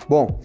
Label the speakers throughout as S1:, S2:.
S1: Bom,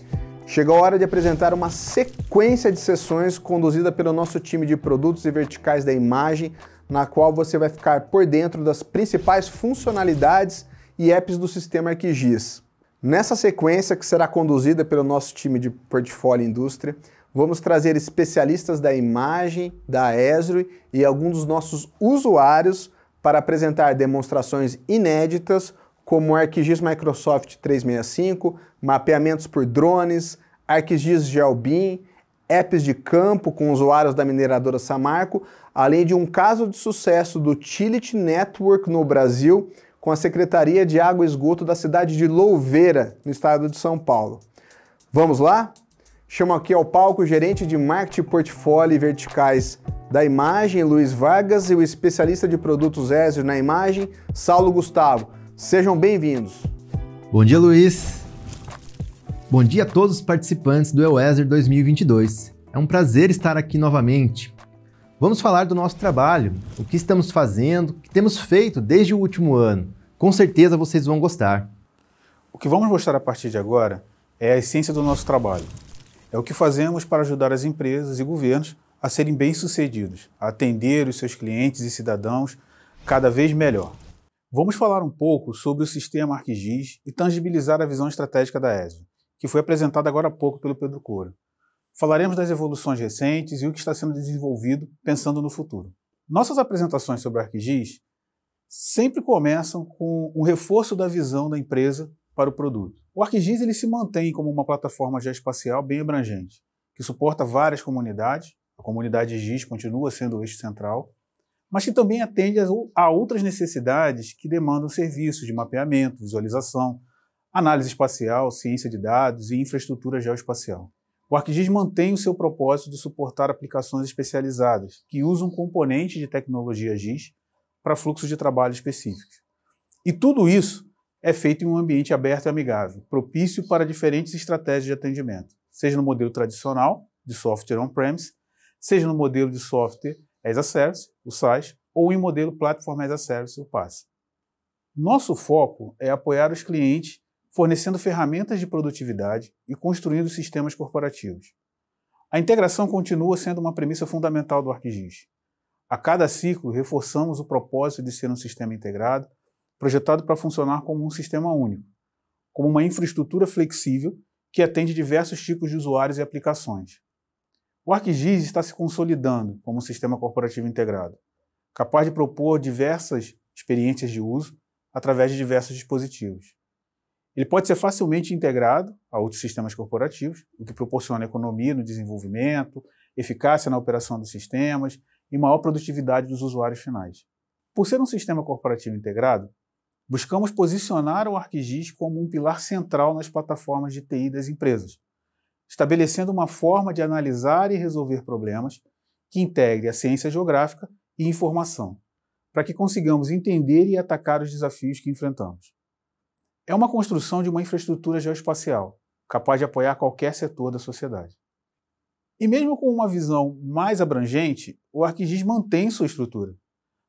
S1: chegou a hora de apresentar uma sequência de sessões conduzida pelo nosso time de produtos e verticais da imagem, na qual você vai ficar por dentro das principais funcionalidades e apps do sistema ArcGIS. Nessa sequência, que será conduzida pelo nosso time de portfólio e indústria, vamos trazer especialistas da imagem, da Esri e alguns dos nossos usuários para apresentar demonstrações inéditas como o ArcGIS Microsoft 365, mapeamentos por drones, ArcGIS GeoBeam, apps de campo com usuários da mineradora Samarco, além de um caso de sucesso do Utility Network no Brasil com a Secretaria de Água e Esgoto da cidade de Louveira, no estado de São Paulo. Vamos lá? Chamo aqui ao palco o gerente de marketing, portfólio e verticais da imagem, Luiz Vargas, e o especialista de produtos Esri na imagem, Saulo Gustavo. Sejam bem-vindos.
S2: Bom dia, Luiz. Bom dia a todos os participantes do EUESR 2022. É um prazer estar aqui novamente. Vamos falar do nosso trabalho, o que estamos fazendo, o que temos feito desde o último ano. Com certeza vocês vão gostar.
S3: O que vamos mostrar a partir de agora é a essência do nosso trabalho. É o que fazemos para ajudar as empresas e governos a serem bem-sucedidos, a atender os seus clientes e cidadãos cada vez melhor. Vamos falar um pouco sobre o sistema ArcGIS e tangibilizar a visão estratégica da Esri, que foi apresentada agora há pouco pelo Pedro Coura. Falaremos das evoluções recentes e o que está sendo desenvolvido pensando no futuro. Nossas apresentações sobre o ArcGIS sempre começam com um reforço da visão da empresa para o produto. O ArcGIS ele se mantém como uma plataforma geoespacial bem abrangente, que suporta várias comunidades. A comunidade GIS continua sendo o eixo central, mas que também atende a outras necessidades que demandam serviços de mapeamento, visualização, análise espacial, ciência de dados e infraestrutura geoespacial. O ArcGIS mantém o seu propósito de suportar aplicações especializadas que usam componentes de tecnologia GIS para fluxos de trabalho específicos. E tudo isso é feito em um ambiente aberto e amigável, propício para diferentes estratégias de atendimento, seja no modelo tradicional de software on-premise, seja no modelo de software as a service, o SaaS, ou em modelo Platform as a Service, o PaaS. Nosso foco é apoiar os clientes fornecendo ferramentas de produtividade e construindo sistemas corporativos. A integração continua sendo uma premissa fundamental do ArcGIS. A cada ciclo, reforçamos o propósito de ser um sistema integrado, projetado para funcionar como um sistema único, como uma infraestrutura flexível que atende diversos tipos de usuários e aplicações. O ArcGIS está se consolidando como um sistema corporativo integrado, capaz de propor diversas experiências de uso através de diversos dispositivos. Ele pode ser facilmente integrado a outros sistemas corporativos, o que proporciona economia no desenvolvimento, eficácia na operação dos sistemas e maior produtividade dos usuários finais. Por ser um sistema corporativo integrado, buscamos posicionar o ArcGIS como um pilar central nas plataformas de TI das empresas, estabelecendo uma forma de analisar e resolver problemas que integre a ciência geográfica e informação, para que consigamos entender e atacar os desafios que enfrentamos. É uma construção de uma infraestrutura geoespacial, capaz de apoiar qualquer setor da sociedade. E mesmo com uma visão mais abrangente, o ArcGIS mantém sua estrutura,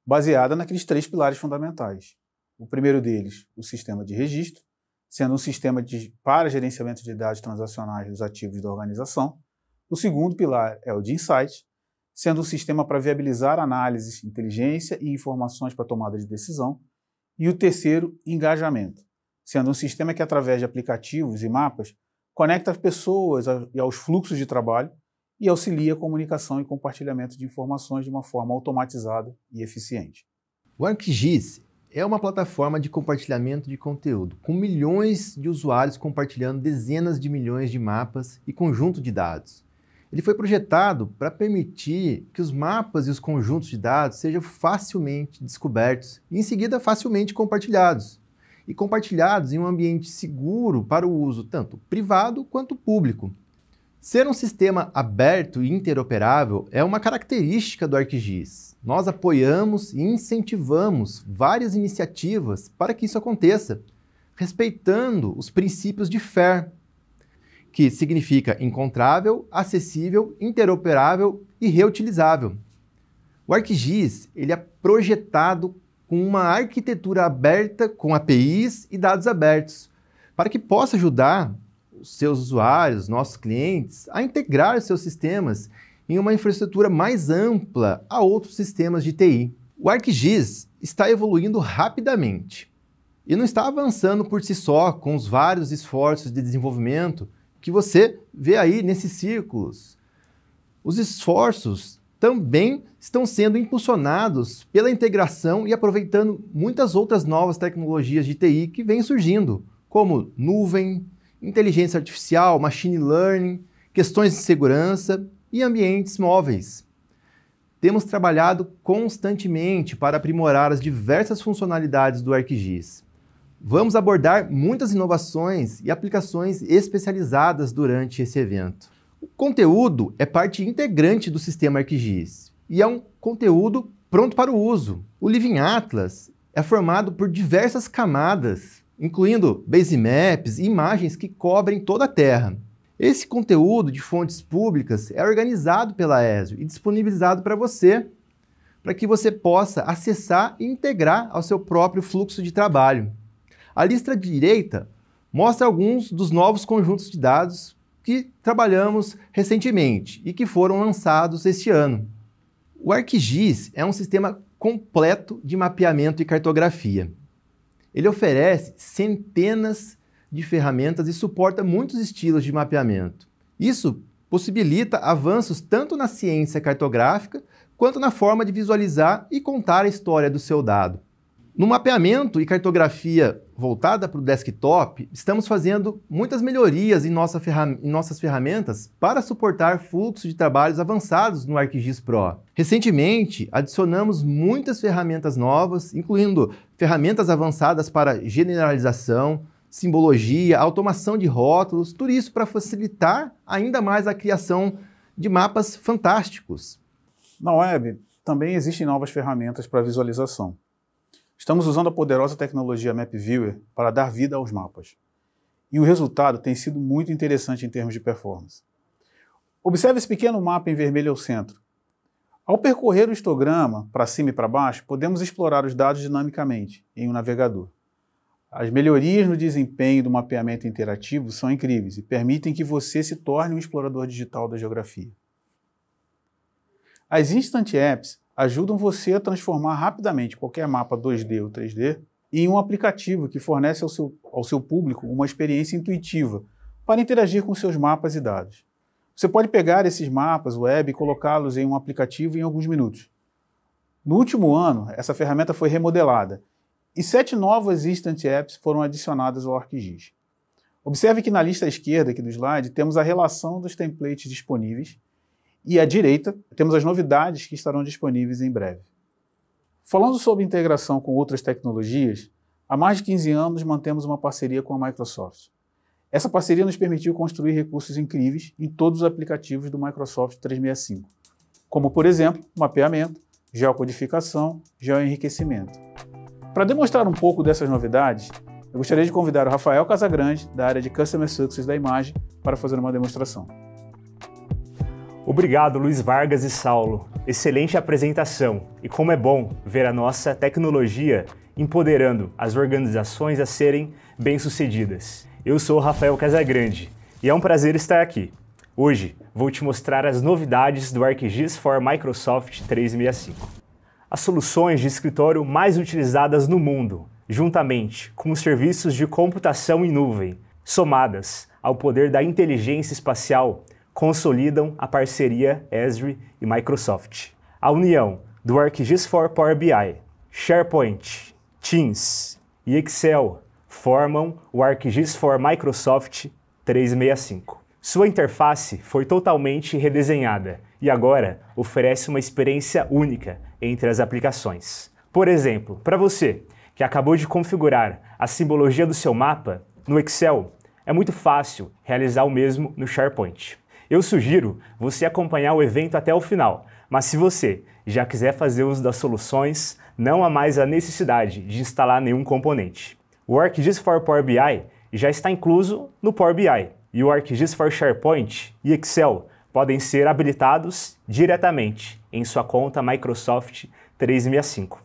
S3: baseada naqueles 3 pilares fundamentais. O primeiro deles, o sistema de registro, sendo um sistema para gerenciamento de dados transacionais dos ativos da organização. O segundo pilar é o de insight, sendo um sistema para viabilizar análises, inteligência e informações para tomada de decisão. E o terceiro, engajamento, sendo um sistema que, através de aplicativos e mapas, conecta as pessoas aos fluxos de trabalho e auxilia a comunicação e compartilhamento de informações de uma forma automatizada e eficiente.
S2: O ArcGIS é uma plataforma de compartilhamento de conteúdo, com milhões de usuários compartilhando dezenas de milhões de mapas e conjunto de dados. Ele foi projetado para permitir que os mapas e os conjuntos de dados sejam facilmente descobertos e, em seguida, facilmente compartilhados. E compartilhados em um ambiente seguro para o uso tanto privado quanto público. Ser um sistema aberto e interoperável é uma característica do ArcGIS. Nós apoiamos e incentivamos várias iniciativas para que isso aconteça, respeitando os princípios de FAIR, que significa encontrável, acessível, interoperável e reutilizável. O ArcGIS ele é projetado com uma arquitetura aberta com APIs e dados abertos, para que possa ajudar os seus usuários, nossos clientes, a integrar os seus sistemas em uma infraestrutura mais ampla a outros sistemas de TI. O ArcGIS está evoluindo rapidamente e não está avançando por si só com os vários esforços de desenvolvimento que você vê aí nesses círculos. Os esforços também estão sendo impulsionados pela integração e aproveitando muitas outras novas tecnologias de TI que vêm surgindo, como nuvem, inteligência artificial, machine learning, questões de segurança e ambientes móveis. Temos trabalhado constantemente para aprimorar as diversas funcionalidades do ArcGIS. Vamos abordar muitas inovações e aplicações especializadas durante esse evento. O conteúdo é parte integrante do sistema ArcGIS e é um conteúdo pronto para o uso. O Living Atlas é formado por diversas camadas, incluindo basemaps e imagens que cobrem toda a Terra. Esse conteúdo de fontes públicas é organizado pela Esri e disponibilizado para você, para que você possa acessar e integrar ao seu próprio fluxo de trabalho. A lista direita mostra alguns dos novos conjuntos de dados que trabalhamos recentemente e que foram lançados este ano. O ArcGIS é um sistema completo de mapeamento e cartografia. Ele oferece centenas de ferramentas e suporta muitos estilos de mapeamento. Isso possibilita avanços tanto na ciência cartográfica quanto na forma de visualizar e contar a história do seu dado. No mapeamento e cartografia voltada para o desktop, estamos fazendo muitas melhorias em nossas ferramentas para suportar fluxos de trabalhos avançados no ArcGIS Pro. Recentemente, adicionamos muitas ferramentas novas, incluindo ferramentas avançadas para generalização, simbologia, automação de rótulos, tudo isso para facilitar ainda mais a criação de mapas fantásticos.
S3: Na web, também existem novas ferramentas para visualização. Estamos usando a poderosa tecnologia Map Viewer para dar vida aos mapas. E o resultado tem sido muito interessante em termos de performance. Observe esse pequeno mapa em vermelho ao centro. Ao percorrer o histograma para cima e para baixo, podemos explorar os dados dinamicamente em um navegador. As melhorias no desempenho do mapeamento interativo são incríveis e permitem que você se torne um explorador digital da geografia. As Instant Apps ajudam você a transformar rapidamente qualquer mapa 2D ou 3D em um aplicativo que fornece ao seu público uma experiência intuitiva para interagir com seus mapas e dados. Você pode pegar esses mapas web e colocá-los em um aplicativo em alguns minutos. No último ano, essa ferramenta foi remodelada e 7 novas Instant Apps foram adicionadas ao ArcGIS. Observe que na lista à esquerda aqui do slide temos a relação dos templates disponíveis e à direita temos as novidades que estarão disponíveis em breve. Falando sobre integração com outras tecnologias, há mais de 15 anos mantemos uma parceria com a Microsoft. Essa parceria nos permitiu construir recursos incríveis em todos os aplicativos do Microsoft 365, como, por exemplo, mapeamento, geocodificação, geoenriquecimento. Para demonstrar um pouco dessas novidades, eu gostaria de convidar o Rafael Casagrande, da área de Customer Success da Imagem, para fazer uma demonstração.
S4: Obrigado, Luiz Vargas e Saulo. Excelente apresentação. E como é bom ver a nossa tecnologia empoderando as organizações a serem bem-sucedidas. Eu sou o Rafael Casagrande e é um prazer estar aqui. Hoje vou te mostrar as novidades do ArcGIS for Microsoft 365. As soluções de escritório mais utilizadas no mundo, juntamente com os serviços de computação em nuvem, somadas ao poder da inteligência espacial, consolidam a parceria Esri e Microsoft. A união do ArcGIS for Power BI, SharePoint, Teams e Excel formam o ArcGIS for Microsoft 365. Sua interface foi totalmente redesenhada e agora oferece uma experiência única entre as aplicações. Por exemplo, para você que acabou de configurar a simbologia do seu mapa no Excel, é muito fácil realizar o mesmo no SharePoint. Eu sugiro você acompanhar o evento até o final, mas se você já quiser fazer uso das soluções, não há mais a necessidade de instalar nenhum componente. O ArcGIS for Power BI já está incluso no Power BI e o ArcGIS for SharePoint e Excel podem ser habilitados diretamente em sua conta Microsoft 365.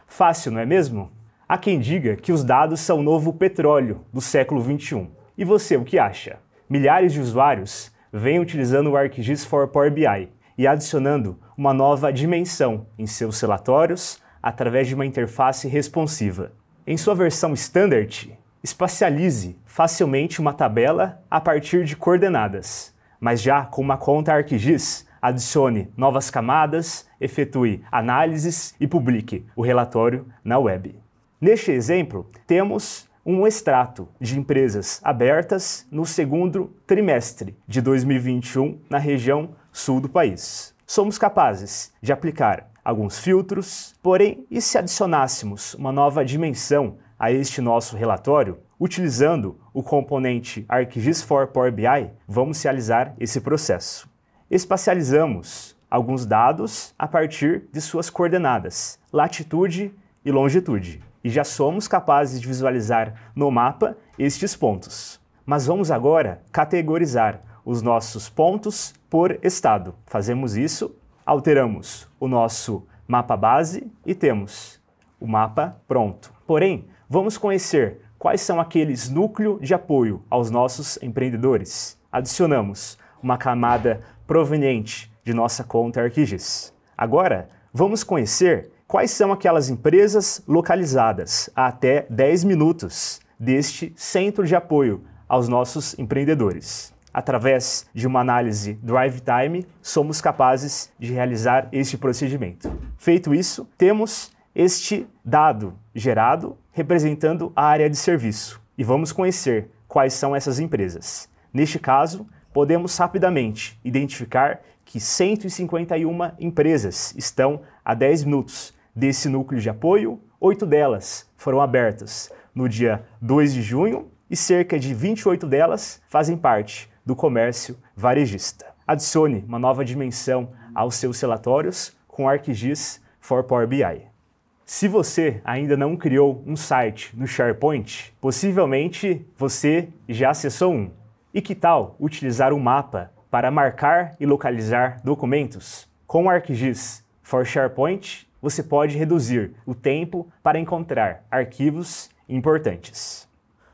S4: Fácil, não é mesmo? Há quem diga que os dados são o novo petróleo do século XXI. E você, o que acha? milhares de usuários vêm utilizando o ArcGIS for Power BI e adicionando uma nova dimensão em seus relatórios através de uma interface responsiva. Em sua versão Standard, espacialize facilmente uma tabela a partir de coordenadas, mas já com uma conta ArcGIS, adicione novas camadas, efetue análises e publique o relatório na web. Neste exemplo, temos um extrato de empresas abertas no segundo trimestre de 2021 na região sul do país. Somos capazes de aplicar alguns filtros, porém, e se adicionássemos uma nova dimensão a este nosso relatório, utilizando o componente ArcGIS for Power BI, vamos realizar esse processo. Espacializamos alguns dados a partir de suas coordenadas, latitude e longitude, e já somos capazes de visualizar no mapa estes pontos. Mas vamos agora categorizar os nossos pontos por estado. Fazemos isso, alteramos o nosso mapa base e temos o mapa pronto. Porém, vamos conhecer quais são aqueles núcleos de apoio aos nossos empreendedores. Adicionamos uma camada proveniente de nossa conta ArcGIS. Agora, vamos conhecer quais são aquelas empresas localizadas a até 10 minutos deste centro de apoio aos nossos empreendedores. Através de uma análise Drive Time, somos capazes de realizar este procedimento. Feito isso, temos este dado gerado representando a área de serviço e vamos conhecer quais são essas empresas. Neste caso, podemos rapidamente identificar que 151 empresas estão a 10 minutos desse núcleo de apoio, 8 delas foram abertas no dia 2 de junho e cerca de 28 delas fazem parte do comércio varejista. Adicione uma nova dimensão aos seus relatórios com ArcGIS for Power BI. Se você ainda não criou um site no SharePoint, possivelmente você já acessou um. E que tal utilizar um mapa para marcar e localizar documentos? Com o ArcGIS for SharePoint, você pode reduzir o tempo para encontrar arquivos importantes.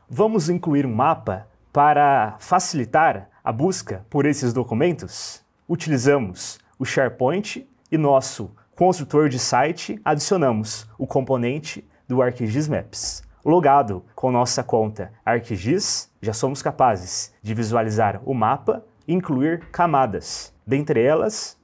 S4: Vamos incluir um mapa para facilitar a busca por esses documentos. Utilizamos o SharePoint e nosso construtor de site adicionamos o componente do ArcGIS Maps. Logado com nossa conta ArcGIS, já somos capazes de visualizar o mapa e incluir camadas, dentre elas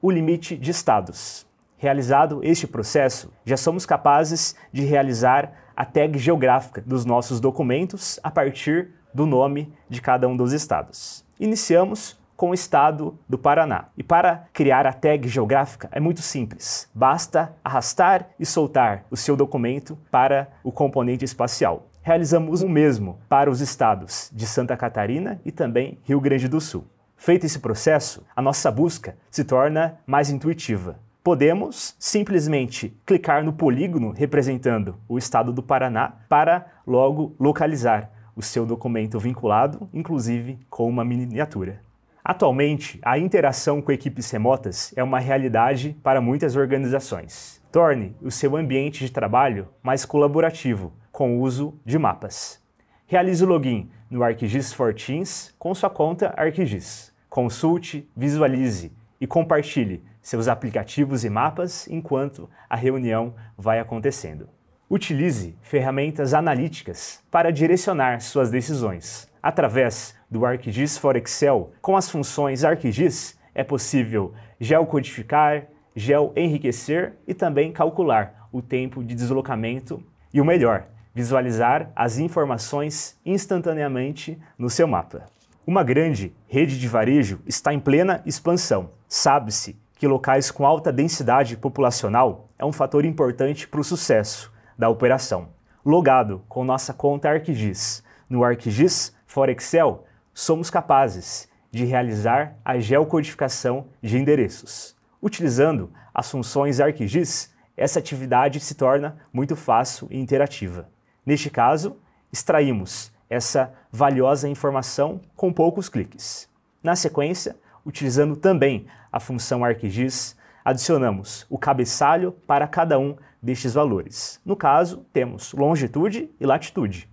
S4: o limite de estados. Realizado este processo, já somos capazes de realizar a tag geográfica dos nossos documentos a partir do nome de cada um dos estados. Iniciamos com o estado do Paraná. E para criar a tag geográfica é muito simples. Basta arrastar e soltar o seu documento para o componente espacial. Realizamos o mesmo para os estados de Santa Catarina e também Rio Grande do Sul. Feito esse processo, a nossa busca se torna mais intuitiva. Podemos simplesmente clicar no polígono representando o estado do Paraná para logo localizar o seu documento vinculado, inclusive com uma miniatura. Atualmente, a interação com equipes remotas é uma realidade para muitas organizações. Torne o seu ambiente de trabalho mais colaborativo com o uso de mapas. Realize o login no ArcGIS for Teams com sua conta ArcGIS. Consulte, visualize e compartilhe seus aplicativos e mapas enquanto a reunião vai acontecendo. Utilize ferramentas analíticas para direcionar suas decisões. Através do ArcGIS for Excel, com as funções ArcGIS, é possível geocodificar, geoenriquecer e também calcular o tempo de deslocamento e o melhor, visualizar as informações instantaneamente no seu mapa. Uma grande rede de varejo está em plena expansão. Sabe-se que locais com alta densidade populacional é um fator importante para o sucesso da operação. Logado com nossa conta ArcGIS no ArcGIS for Excel, somos capazes de realizar a geocodificação de endereços. Utilizando as funções ArcGIS, essa atividade se torna muito fácil e interativa. Neste caso, extraímos essa valiosa informação com poucos cliques. Na sequência, utilizando também a função ArcGIS, adicionamos o cabeçalho para cada um destes valores. No caso, temos longitude e latitude.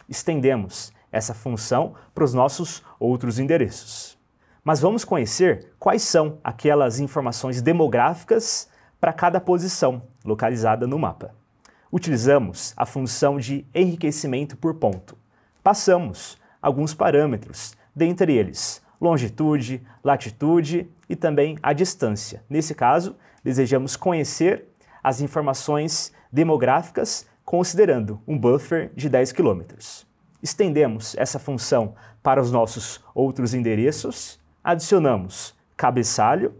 S4: Estendemos essa função para os nossos outros endereços. Mas vamos conhecer quais são aquelas informações demográficas para cada posição localizada no mapa. Utilizamos a função de enriquecimento por ponto. Passamos alguns parâmetros, dentre eles longitude, latitude e também a distância. Nesse caso, desejamos conhecer as informações demográficas considerando um buffer de 10 km. Estendemos essa função para os nossos outros endereços, adicionamos cabeçalho,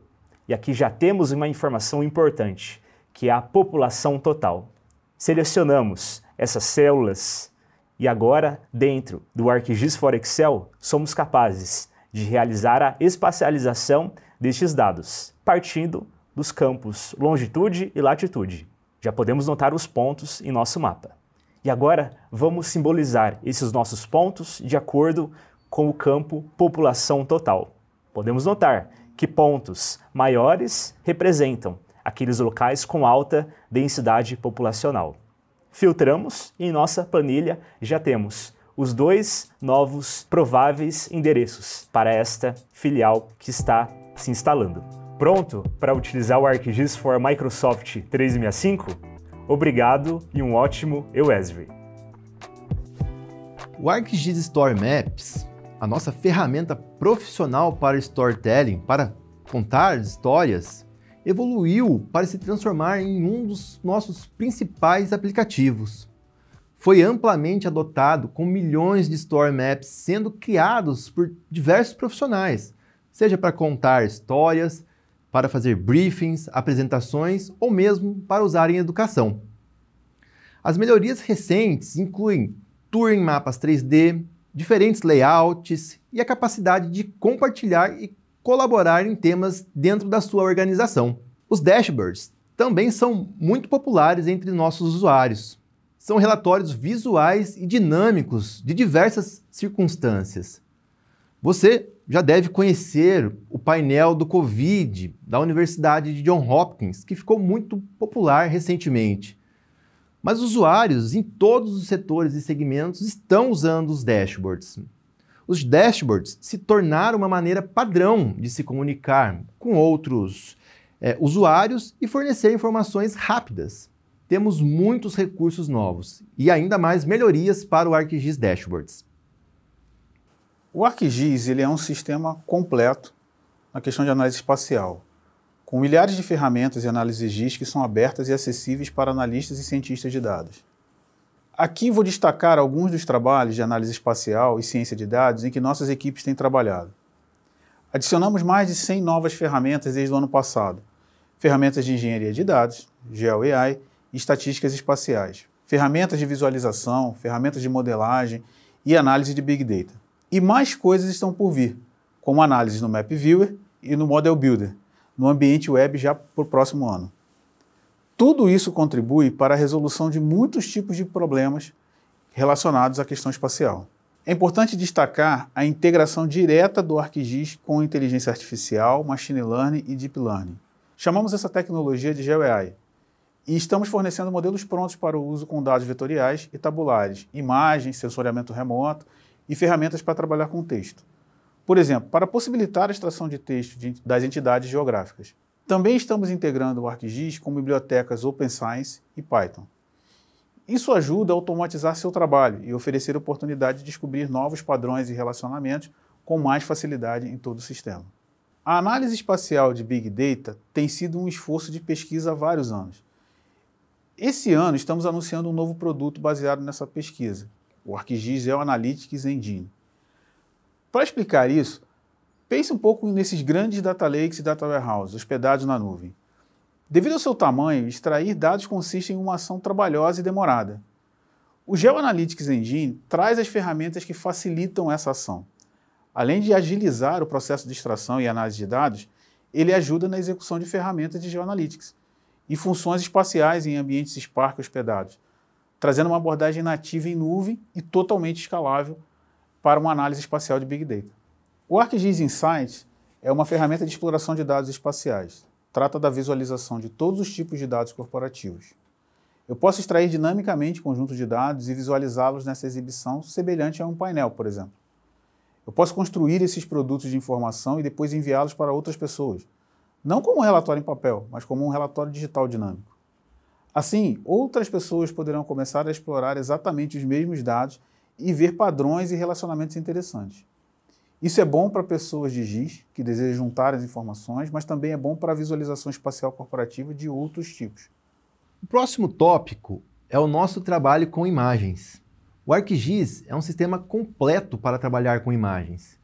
S4: e aqui já temos uma informação importante, que é a população total. Selecionamos essas células e agora, dentro do ArcGIS for Excel, somos capazes de realizar a espacialização destes dados, partindo dos campos longitude e latitude. Já podemos notar os pontos em nosso mapa. E agora vamos simbolizar esses nossos pontos de acordo com o campo população total. Podemos notar que pontos maiores representam aqueles locais com alta densidade populacional. Filtramos e em nossa planilha já temos os 2 novos prováveis endereços para esta filial que está se instalando. Pronto para utilizar o ArcGIS for Microsoft 365? Obrigado e um ótimo EUESRI!
S2: O ArcGIS Story Maps, a nossa ferramenta profissional para storytelling, para contar histórias, evoluiu para se transformar em um dos nossos principais aplicativos. Foi amplamente adotado, com milhões de story maps sendo criados por diversos profissionais, seja para contar histórias, para fazer briefings, apresentações ou mesmo para usar em educação. As melhorias recentes incluem tour em mapas 3D, diferentes layouts e a capacidade de compartilhar e colaborar em temas dentro da sua organização. Os dashboards também são muito populares entre nossos usuários. São relatórios visuais e dinâmicos de diversas circunstâncias. Você já deve conhecer o painel do Covid da Universidade de Johns Hopkins, que ficou muito popular recentemente. Mas usuários em todos os setores e segmentos estão usando os dashboards. Os dashboards se tornaram uma maneira padrão de se comunicar com outros usuários e fornecer informações rápidas. Temos muitos recursos novos e ainda mais melhorias para o ArcGIS Dashboards.
S3: O ArcGIS ele é um sistema completo na questão de análise espacial, com milhares de ferramentas e análises GIS que são abertas e acessíveis para analistas e cientistas de dados. Aqui vou destacar alguns dos trabalhos de análise espacial e ciência de dados em que nossas equipes têm trabalhado. Adicionamos mais de 100 novas ferramentas desde o ano passado. Ferramentas de engenharia de dados, GeoAI e estatísticas espaciais. Ferramentas de visualização, ferramentas de modelagem e análise de Big Data. E mais coisas estão por vir, como análises no Map Viewer e no Model Builder, no ambiente web já para o próximo ano. Tudo isso contribui para a resolução de muitos tipos de problemas relacionados à questão espacial. É importante destacar a integração direta do ArcGIS com inteligência artificial, machine learning e deep learning. Chamamos essa tecnologia de GeoAI e estamos fornecendo modelos prontos para o uso com dados vetoriais e tabulares, imagens, sensoriamento remoto e ferramentas para trabalhar com texto. Por exemplo, para possibilitar a extração de texto das entidades geográficas. Também estamos integrando o ArcGIS com bibliotecas Open Science e Python. Isso ajuda a automatizar seu trabalho e oferecer oportunidade de descobrir novos padrões e relacionamentos com mais facilidade em todo o sistema. A análise espacial de Big Data tem sido um esforço de pesquisa há vários anos. Esse ano estamos anunciando um novo produto baseado nessa pesquisa, o ArcGIS GeoAnalytics Engine. Para explicar isso, pense um pouco nesses grandes data lakes e data warehouses hospedados na nuvem. Devido ao seu tamanho, extrair dados consiste em uma ação trabalhosa e demorada. O GeoAnalytics Engine traz as ferramentas que facilitam essa ação. Além de agilizar o processo de extração e análise de dados, ele ajuda na execução de ferramentas de GeoAnalytics e funções espaciais em ambientes Spark hospedados, trazendo uma abordagem nativa em nuvem e totalmente escalável para uma análise espacial de Big Data. O ArcGIS Insights é uma ferramenta de exploração de dados espaciais. Trata da visualização de todos os tipos de dados corporativos. Eu posso extrair dinamicamente conjuntos de dados e visualizá-los nessa exibição semelhante a um painel, por exemplo. Eu posso construir esses produtos de informação e depois enviá-los para outras pessoas, não como um relatório em papel, mas como um relatório digital dinâmico. Assim, outras pessoas poderão começar a explorar exatamente os mesmos dados e ver padrões e relacionamentos interessantes. Isso é bom para pessoas de GIS, que desejam juntar as informações, mas também é bom para a visualização espacial corporativa de outros tipos.
S2: O próximo tópico é o nosso trabalho com imagens. O ArcGIS é um sistema completo para trabalhar com imagens.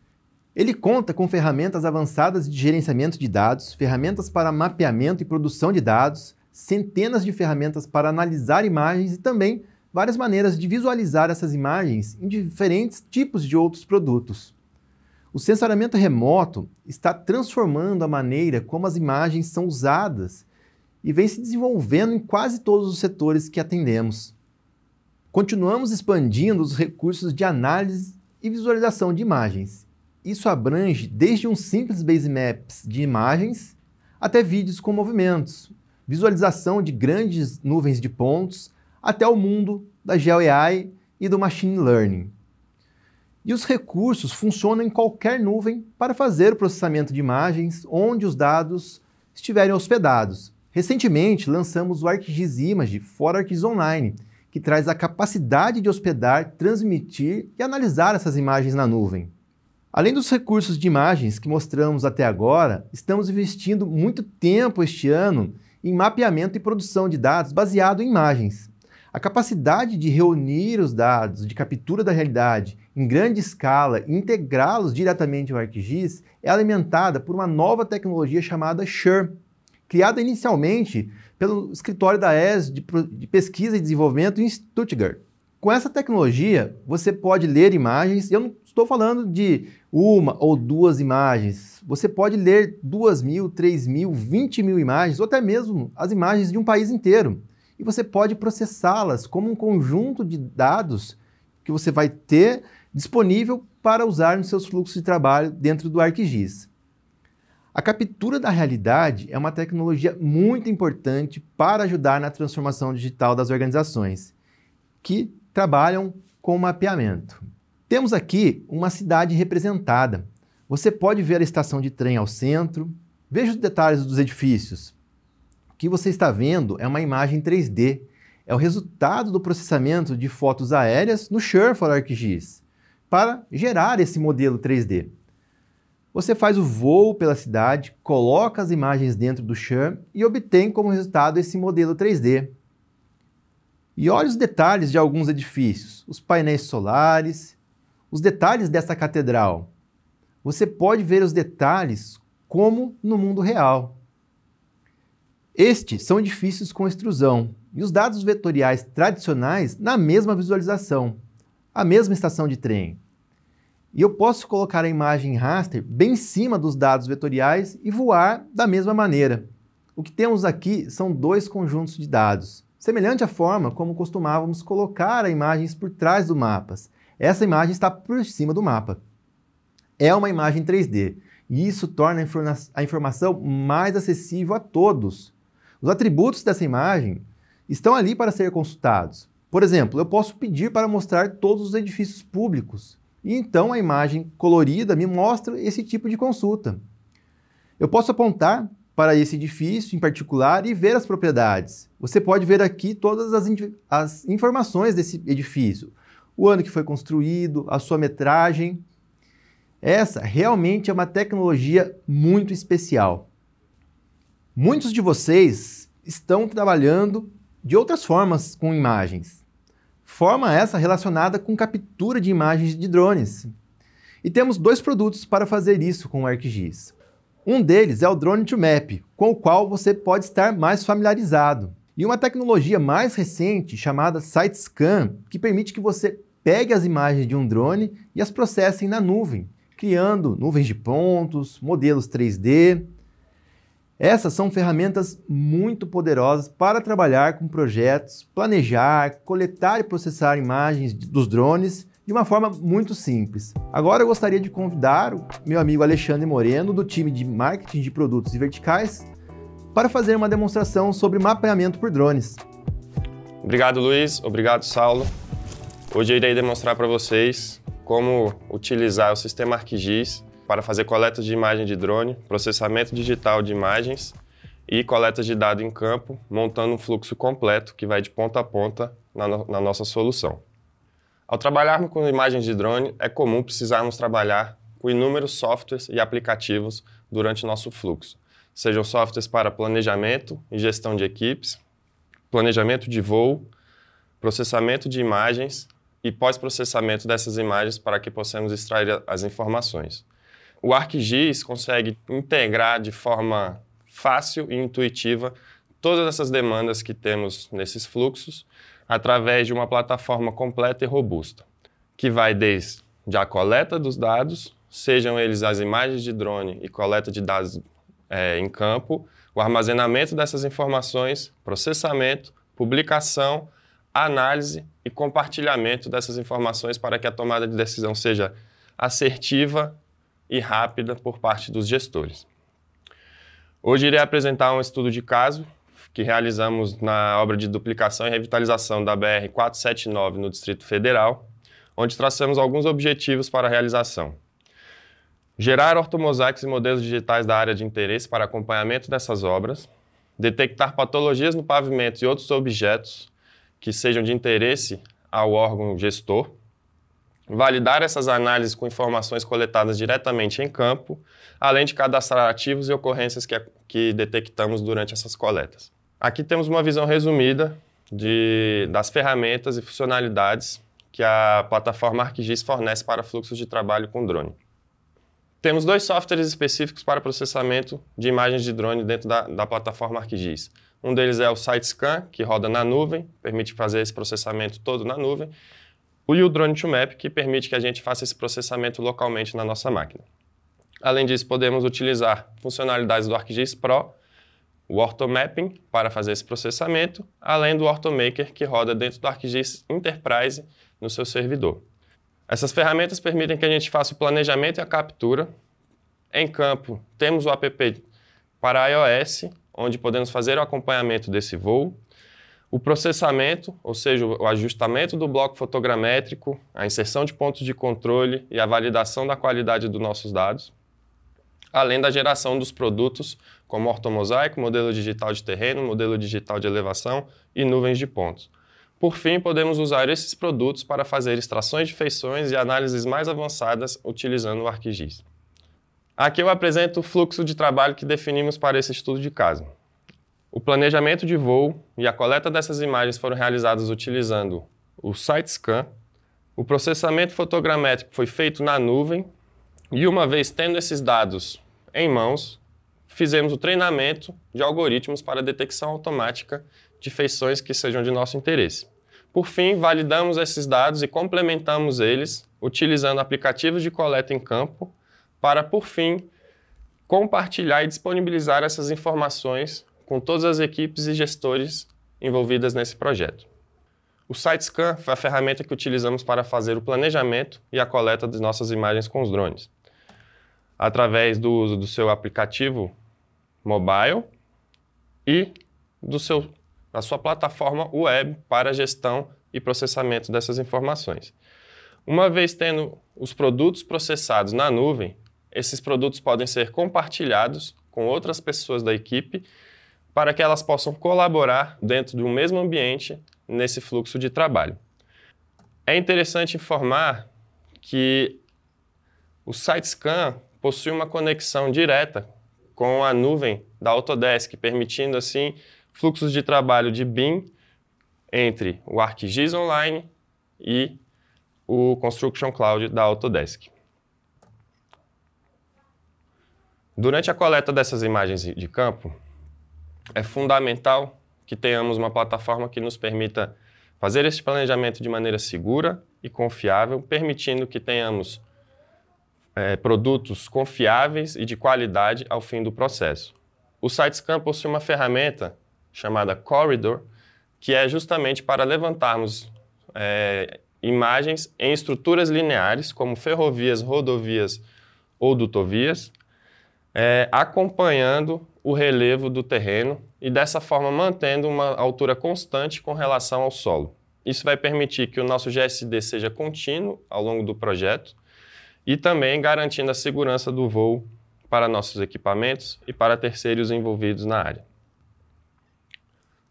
S2: Ele conta com ferramentas avançadas de gerenciamento de dados, ferramentas para mapeamento e produção de dados, centenas de ferramentas para analisar imagens e também várias maneiras de visualizar essas imagens em diferentes tipos de outros produtos. O sensoriamento remoto está transformando a maneira como as imagens são usadas e vem se desenvolvendo em quase todos os setores que atendemos. Continuamos expandindo os recursos de análise e visualização de imagens. Isso abrange desde um simples basemaps de imagens até vídeos com movimentos, visualização de grandes nuvens de pontos, até o mundo da GeoAI e do Machine Learning. E os recursos funcionam em qualquer nuvem para fazer o processamento de imagens onde os dados estiverem hospedados. Recentemente, lançamos o ArcGIS Image for ArcGIS Online, que traz a capacidade de hospedar, transmitir e analisar essas imagens na nuvem. Além dos recursos de imagens que mostramos até agora, estamos investindo muito tempo este ano em mapeamento e produção de dados baseado em imagens. A capacidade de reunir os dados de captura da realidade em grande escala e integrá-los diretamente ao ArcGIS é alimentada por uma nova tecnologia chamada SHER, criada inicialmente pelo escritório da ES de Pesquisa e Desenvolvimento em Stuttgart. Com essa tecnologia, você pode ler imagens, eu não estou falando de uma ou duas imagens, você pode ler 2.000, 3.000, 20.000 imagens, ou até mesmo as imagens de um país inteiro. E você pode processá-las como um conjunto de dados que você vai ter disponível para usar nos seus fluxos de trabalho dentro do ArcGIS. A captura da realidade é uma tecnologia muito importante para ajudar na transformação digital das organizações que trabalham com mapeamento. Temos aqui uma cidade representada. Você pode ver a estação de trem ao centro. Veja os detalhes dos edifícios. O que você está vendo é uma imagem 3D. É o resultado do processamento de fotos aéreas no SHER for ArcGIS para gerar esse modelo 3D. Você faz o voo pela cidade, coloca as imagens dentro do SHER e obtém como resultado esse modelo 3D. E olha os detalhes de alguns edifícios, os painéis solares, os detalhes dessa catedral. Você pode ver os detalhes como no mundo real. Estes são edifícios com extrusão e os dados vetoriais tradicionais na mesma visualização, a mesma estação de trem. E eu posso colocar a imagem em raster bem em cima dos dados vetoriais e voar da mesma maneira. O que temos aqui são dois conjuntos de dados, semelhante à forma como costumávamos colocar imagens por trás dos mapas. Essa imagem está por cima do mapa. É uma imagem 3D e isso torna a informação mais acessível a todos. Os atributos dessa imagem estão ali para ser consultados. Por exemplo, eu posso pedir para mostrar todos os edifícios públicos e então a imagem colorida me mostra esse tipo de consulta. Eu posso apontar para esse edifício em particular e ver as propriedades. Você pode ver aqui todas as informações desse edifício, o ano que foi construído, a sua metragem. Essa realmente é uma tecnologia muito especial. Muitos de vocês estão trabalhando de outras formas com imagens. Forma essa relacionada com captura de imagens de drones. E temos dois produtos para fazer isso com o ArcGIS. Um deles é o Drone to Map, com o qual você pode estar mais familiarizado. E uma tecnologia mais recente chamada SiteScan, que permite que você pegue as imagens de um drone e as processe na nuvem, criando nuvens de pontos, modelos 3D. Essas são ferramentas muito poderosas para trabalhar com projetos, planejar, coletar e processar imagens dos drones de uma forma muito simples. Agora eu gostaria de convidar o meu amigo Alexandre Moreno, do time de marketing de produtos e verticais, para fazer uma demonstração sobre mapeamento por drones.
S5: Obrigado, Luiz. Obrigado, Saulo. Hoje eu irei demonstrar para vocês como utilizar o sistema ArcGIS para fazer coletas de imagem de drone, processamento digital de imagens e coletas de dados em campo, montando um fluxo completo que vai de ponta a ponta na nossa solução. Ao trabalharmos com imagens de drone, é comum precisarmos trabalhar com inúmeros softwares e aplicativos durante o nosso fluxo, sejam softwares para planejamento e gestão de equipes, planejamento de voo, processamento de imagens e pós-processamento dessas imagens para que possamos extrair as informações. O ArcGIS consegue integrar de forma fácil e intuitiva todas essas demandas que temos nesses fluxos através de uma plataforma completa e robusta, que vai desde a coleta dos dados, sejam eles as imagens de drone e coleta de dados em campo, o armazenamento dessas informações, processamento, publicação, análise e compartilhamento dessas informações para que a tomada de decisão seja assertiva e rápida por parte dos gestores. Hoje irei apresentar um estudo de caso que realizamos na obra de duplicação e revitalização da BR-479 no Distrito Federal, onde traçamos alguns objetivos para a realização. Gerar ortomosaicos e modelos digitais da área de interesse para acompanhamento dessas obras, detectar patologias no pavimento e outros objetos que sejam de interesse ao órgão gestor, validar essas análises com informações coletadas diretamente em campo, além de cadastrar ativos e ocorrências que detectamos durante essas coletas. Aqui temos uma visão resumida das ferramentas e funcionalidades que a plataforma ArcGIS fornece para fluxos de trabalho com drone. Temos 2 softwares específicos para processamento de imagens de drone dentro da plataforma ArcGIS. Um deles é o SiteScan, que roda na nuvem, permite fazer esse processamento todo na nuvem, e o Drone2Map, que permite que a gente faça esse processamento localmente na nossa máquina. Além disso, podemos utilizar funcionalidades do ArcGIS Pro, o Orthomapping, para fazer esse processamento, além do Orthomaker, que roda dentro do ArcGIS Enterprise no seu servidor. Essas ferramentas permitem que a gente faça o planejamento e a captura. Em campo, temos o app para iOS, onde podemos fazer o acompanhamento desse voo, o processamento, ou seja, o ajustamento do bloco fotogramétrico, a inserção de pontos de controle e a validação da qualidade dos nossos dados, além da geração dos produtos como ortomosaico, modelo digital de terreno, modelo digital de elevação e nuvens de pontos. Por fim, podemos usar esses produtos para fazer extrações de feições e análises mais avançadas utilizando o ArcGIS. Aqui eu apresento o fluxo de trabalho que definimos para esse estudo de caso. O planejamento de voo e a coleta dessas imagens foram realizados utilizando o SiteScan. O processamento fotogramétrico foi feito na nuvem e, uma vez tendo esses dados em mãos, fizemos o treinamento de algoritmos para detecção automática de feições que sejam de nosso interesse. Por fim, validamos esses dados e complementamos eles utilizando aplicativos de coleta em campo para, por fim, compartilhar e disponibilizar essas informações com todas as equipes e gestores envolvidas nesse projeto. O SiteScan foi a ferramenta que utilizamos para fazer o planejamento e a coleta de nossas imagens com os drones, através do uso do seu aplicativo mobile e da sua plataforma web para gestão e processamento dessas informações. Uma vez tendo os produtos processados na nuvem, esses produtos podem ser compartilhados com outras pessoas da equipe para que elas possam colaborar dentro do mesmo ambiente nesse fluxo de trabalho. É interessante informar que o SiteScan possui uma conexão direta com a nuvem da Autodesk, permitindo assim fluxos de trabalho de BIM entre o ArcGIS Online e o Construction Cloud da Autodesk. Durante a coleta dessas imagens de campo, é fundamental que tenhamos uma plataforma que nos permita fazer esse planejamento de maneira segura e confiável, permitindo que tenhamos produtos confiáveis e de qualidade ao fim do processo. O SiteScan possui uma ferramenta chamada Corridor, que é justamente para levantarmos imagens em estruturas lineares, como ferrovias, rodovias ou dutovias, acompanhando o relevo do terreno e dessa forma mantendo uma altura constante com relação ao solo. Isso vai permitir que o nosso GSD seja contínuo ao longo do projeto e também garantindo a segurança do voo para nossos equipamentos e para terceiros envolvidos na área.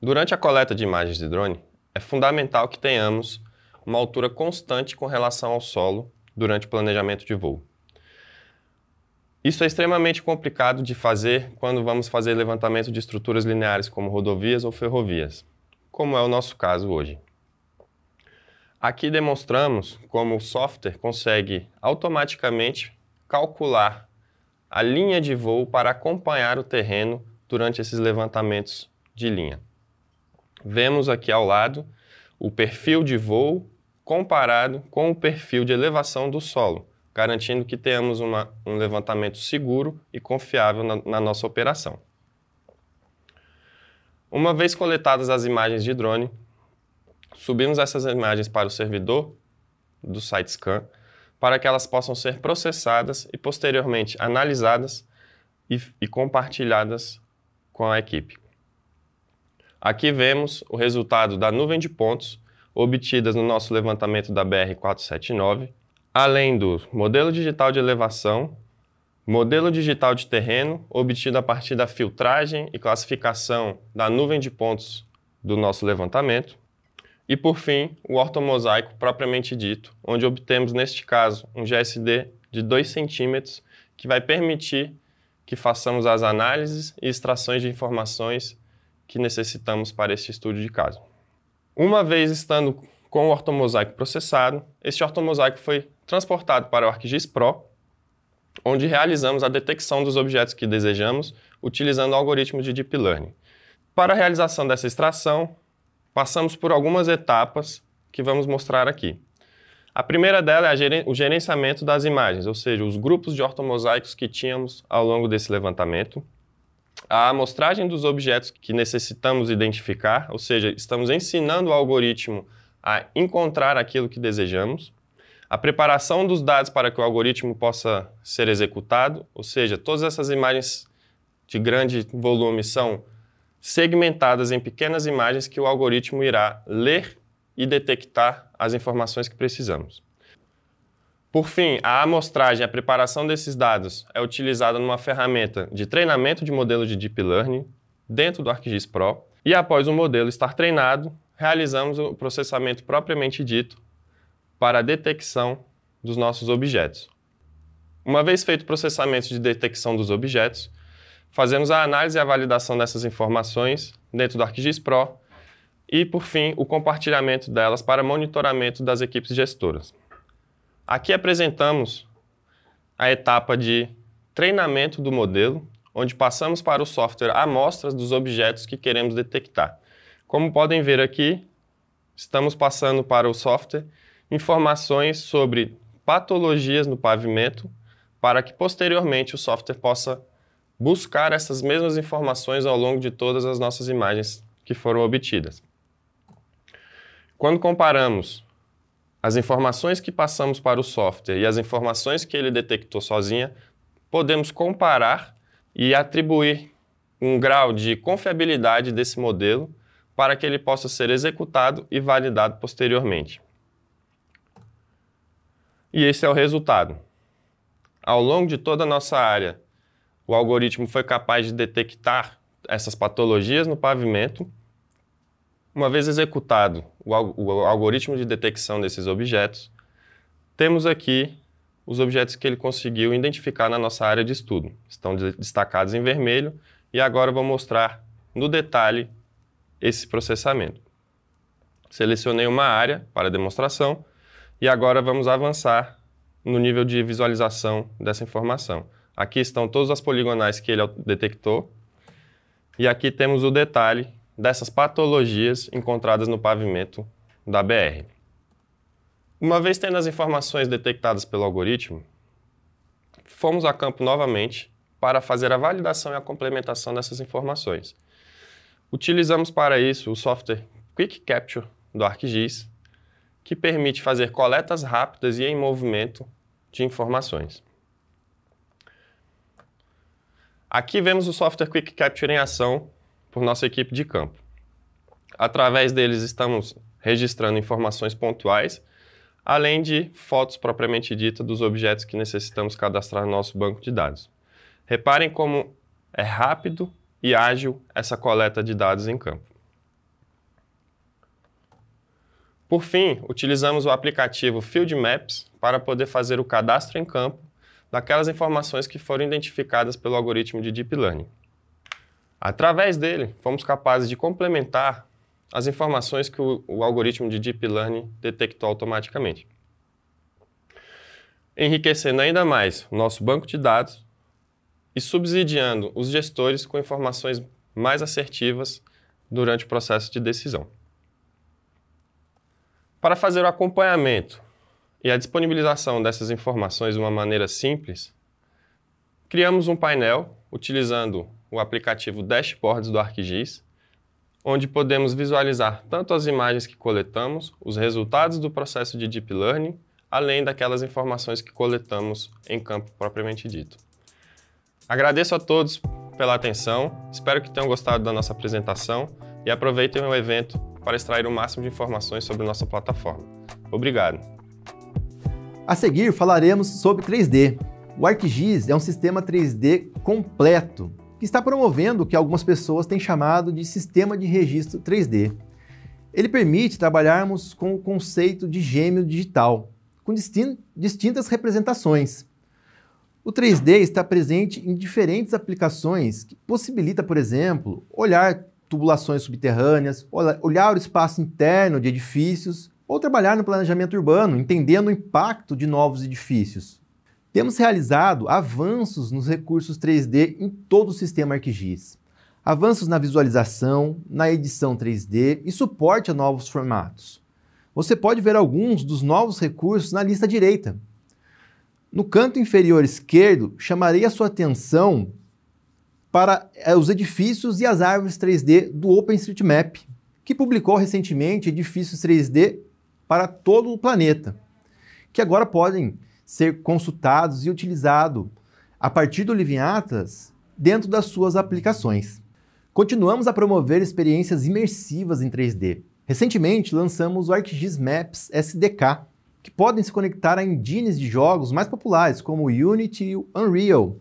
S5: Durante a coleta de imagens de drone, é fundamental que tenhamos uma altura constante com relação ao solo durante o planejamento de voo. Isso é extremamente complicado de fazer quando vamos fazer levantamento de estruturas lineares como rodovias ou ferrovias, como é o nosso caso hoje. Aqui demonstramos como o software consegue automaticamente calcular a linha de voo para acompanhar o terreno durante esses levantamentos de linha. Vemos aqui ao lado o perfil de voo comparado com o perfil de elevação do solo, garantindo que tenhamos um levantamento seguro e confiável na nossa operação. Uma vez coletadas as imagens de drone, subimos essas imagens para o servidor do SiteScan para que elas possam ser processadas e posteriormente analisadas e compartilhadas com a equipe. Aqui vemos o resultado da nuvem de pontos obtidas no nosso levantamento da BR-479, além do modelo digital de elevação, modelo digital de terreno obtido a partir da filtragem e classificação da nuvem de pontos do nosso levantamento, e por fim, o ortomosaico propriamente dito, onde obtemos neste caso um GSD de 2 centímetros que vai permitir que façamos as análises e extrações de informações que necessitamos para este estudo de caso. Uma vez estando com o ortomosaico processado, este ortomosaico foi transportado para o ArcGIS Pro, onde realizamos a detecção dos objetos que desejamos utilizando algoritmos de Deep Learning. Para a realização dessa extração, passamos por algumas etapas que vamos mostrar aqui. A primeira dela é o gerenciamento das imagens, ou seja, os grupos de ortomosaicos que tínhamos ao longo desse levantamento, a amostragem dos objetos que necessitamos identificar, ou seja, estamos ensinando o algoritmo a encontrar aquilo que desejamos, a preparação dos dados para que o algoritmo possa ser executado, ou seja, todas essas imagens de grande volume são segmentadas em pequenas imagens que o algoritmo irá ler e detectar as informações que precisamos. Por fim, a amostragem e a preparação desses dados é utilizada numa ferramenta de treinamento de modelo de Deep Learning dentro do ArcGIS Pro e após o modelo estar treinado, realizamos o processamento propriamente dito para a detecção dos nossos objetos. Uma vez feito o processamento de detecção dos objetos, fazemos a análise e a validação dessas informações dentro do ArcGIS Pro e, por fim, o compartilhamento delas para monitoramento das equipes gestoras. Aqui apresentamos a etapa de treinamento do modelo, onde passamos para o software amostras dos objetos que queremos detectar. Como podem ver aqui, estamos passando para o software informações sobre patologias no pavimento para que posteriormente o software possa buscar essas mesmas informações ao longo de todas as nossas imagens que foram obtidas. Quando comparamos as informações que passamos para o software e as informações que ele detectou sozinha, podemos comparar e atribuir um grau de confiabilidade desse modelo para que ele possa ser executado e validado posteriormente. E esse é o resultado. Ao longo de toda a nossa área, o algoritmo foi capaz de detectar essas patologias no pavimento. Uma vez executado o algoritmo de detecção desses objetos, temos aqui os objetos que ele conseguiu identificar na nossa área de estudo. Estão destacados em vermelho e agora eu vou mostrar no detalhe esse processamento. Selecionei uma área para demonstração e agora vamos avançar no nível de visualização dessa informação. Aqui estão todas as poligonais que ele detectou e aqui temos o detalhe dessas patologias encontradas no pavimento da BR. Uma vez tendo as informações detectadas pelo algoritmo, fomos a campo novamente para fazer a validação e a complementação dessas informações. Utilizamos para isso o software Quick Capture do ArcGIS, que permite fazer coletas rápidas e em movimento de informações. Aqui vemos o software Quick Capture em ação por nossa equipe de campo. Através deles estamos registrando informações pontuais, além de fotos propriamente ditas dos objetos que necessitamos cadastrar no nosso banco de dados. Reparem como é rápido e ágil essa coleta de dados em campo. Por fim, utilizamos o aplicativo Field Maps para poder fazer o cadastro em campo daquelas informações que foram identificadas pelo algoritmo de Deep Learning. Através dele, fomos capazes de complementar as informações que o algoritmo de Deep Learning detectou automaticamente, enriquecendo ainda mais o nosso banco de dados e subsidiando os gestores com informações mais assertivas durante o processo de decisão. Para fazer o acompanhamento e a disponibilização dessas informações de uma maneira simples, criamos um painel utilizando o aplicativo Dashboards do ArcGIS, onde podemos visualizar tanto as imagens que coletamos, os resultados do processo de Deep Learning, além daquelas informações que coletamos em campo propriamente dito. Agradeço a todos pela atenção, espero que tenham gostado da nossa apresentação e aproveitem o evento para extrair o máximo de informações sobre nossa plataforma. Obrigado!
S2: A seguir falaremos sobre 3D. O ArcGIS é um sistema 3D completo, que está promovendo o que algumas pessoas têm chamado de sistema de registro 3D. Ele permite trabalharmos com o conceito de gêmeo digital, com distintas representações. O 3D está presente em diferentes aplicações que possibilita, por exemplo, olhar tubulações subterrâneas, olhar o espaço interno de edifícios ou trabalhar no planejamento urbano, entendendo o impacto de novos edifícios. Temos realizado avanços nos recursos 3D em todo o sistema ArcGIS. Avanços na visualização, na edição 3D e suporte a novos formatos. Você pode ver alguns dos novos recursos na lista direita. No canto inferior esquerdo, chamarei a sua atenção para os edifícios e as árvores 3D do OpenStreetMap, que publicou recentemente edifícios 3D para todo o planeta, que agora podem ser consultados e utilizados a partir do Living Atlas dentro das suas aplicações. Continuamos a promover experiências imersivas em 3D. Recentemente lançamos o ArcGIS Maps SDK, que podem se conectar a engines de jogos mais populares, como o Unity e o Unreal.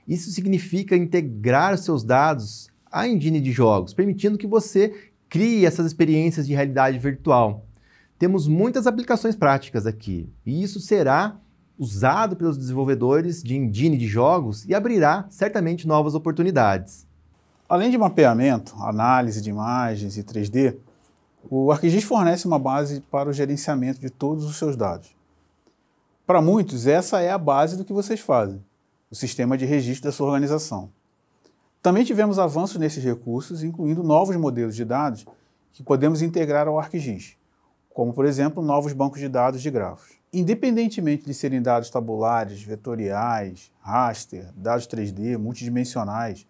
S2: Isso significa integrar os seus dados à engine de jogos, permitindo que você crie essas experiências de realidade virtual. Temos muitas aplicações práticas aqui, e isso será usado pelos desenvolvedores de engine de jogos e abrirá certamente novas oportunidades.
S3: Além de mapeamento, análise de imagens e 3D, o ArcGIS fornece uma base para o gerenciamento de todos os seus dados. Para muitos, essa é a base do que vocês fazem, o sistema de registro da sua organização. Também tivemos avanços nesses recursos, incluindo novos modelos de dados que podemos integrar ao ArcGIS, como, por exemplo, novos bancos de dados de grafos. Independentemente de serem dados tabulares, vetoriais, raster, dados 3D, multidimensionais,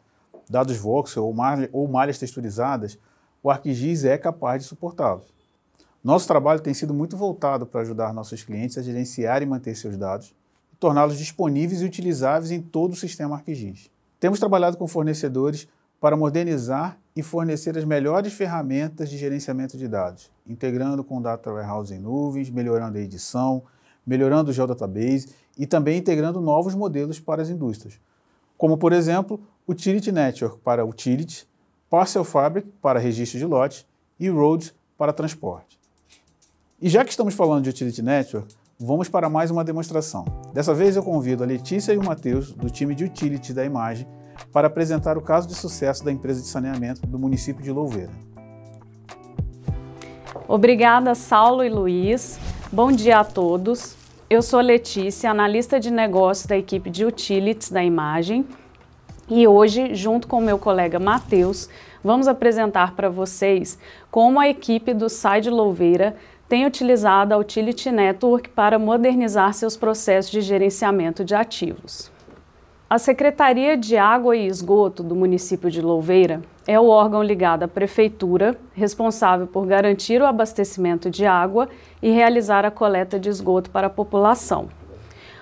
S3: dados voxel ou malhas texturizadas, o ArcGIS é capaz de suportá-los. Nosso trabalho tem sido muito voltado para ajudar nossos clientes a gerenciar e manter seus dados e torná-los disponíveis e utilizáveis em todo o sistema ArcGIS. Temos trabalhado com fornecedores para modernizar e fornecer as melhores ferramentas de gerenciamento de dados, integrando com o Data Warehouse em nuvens, melhorando a edição, melhorando o Geodatabase e também integrando novos modelos para as indústrias, como, por exemplo, Utility Network para Utilities, Parcel Fabric para registro de lotes e Roads para transporte. E já que estamos falando de Utility Network, vamos para mais uma demonstração. Dessa vez eu convido a Letícia e o Matheus, do time de Utility da Imagem, para apresentar o caso de sucesso da empresa de saneamento do município de Louveira.
S6: Obrigada, Saulo e Luiz. Bom dia a todos. Eu sou Letícia, analista de negócios da equipe de Utilities da Imagem. E hoje, junto com o meu colega Matheus, vamos apresentar para vocês como a equipe do SAI de Louveira tem utilizado a Utility Network para modernizar seus processos de gerenciamento de ativos. A Secretaria de Água e Esgoto do município de Louveira é o órgão ligado à Prefeitura, responsável por garantir o abastecimento de água e realizar a coleta de esgoto para a população.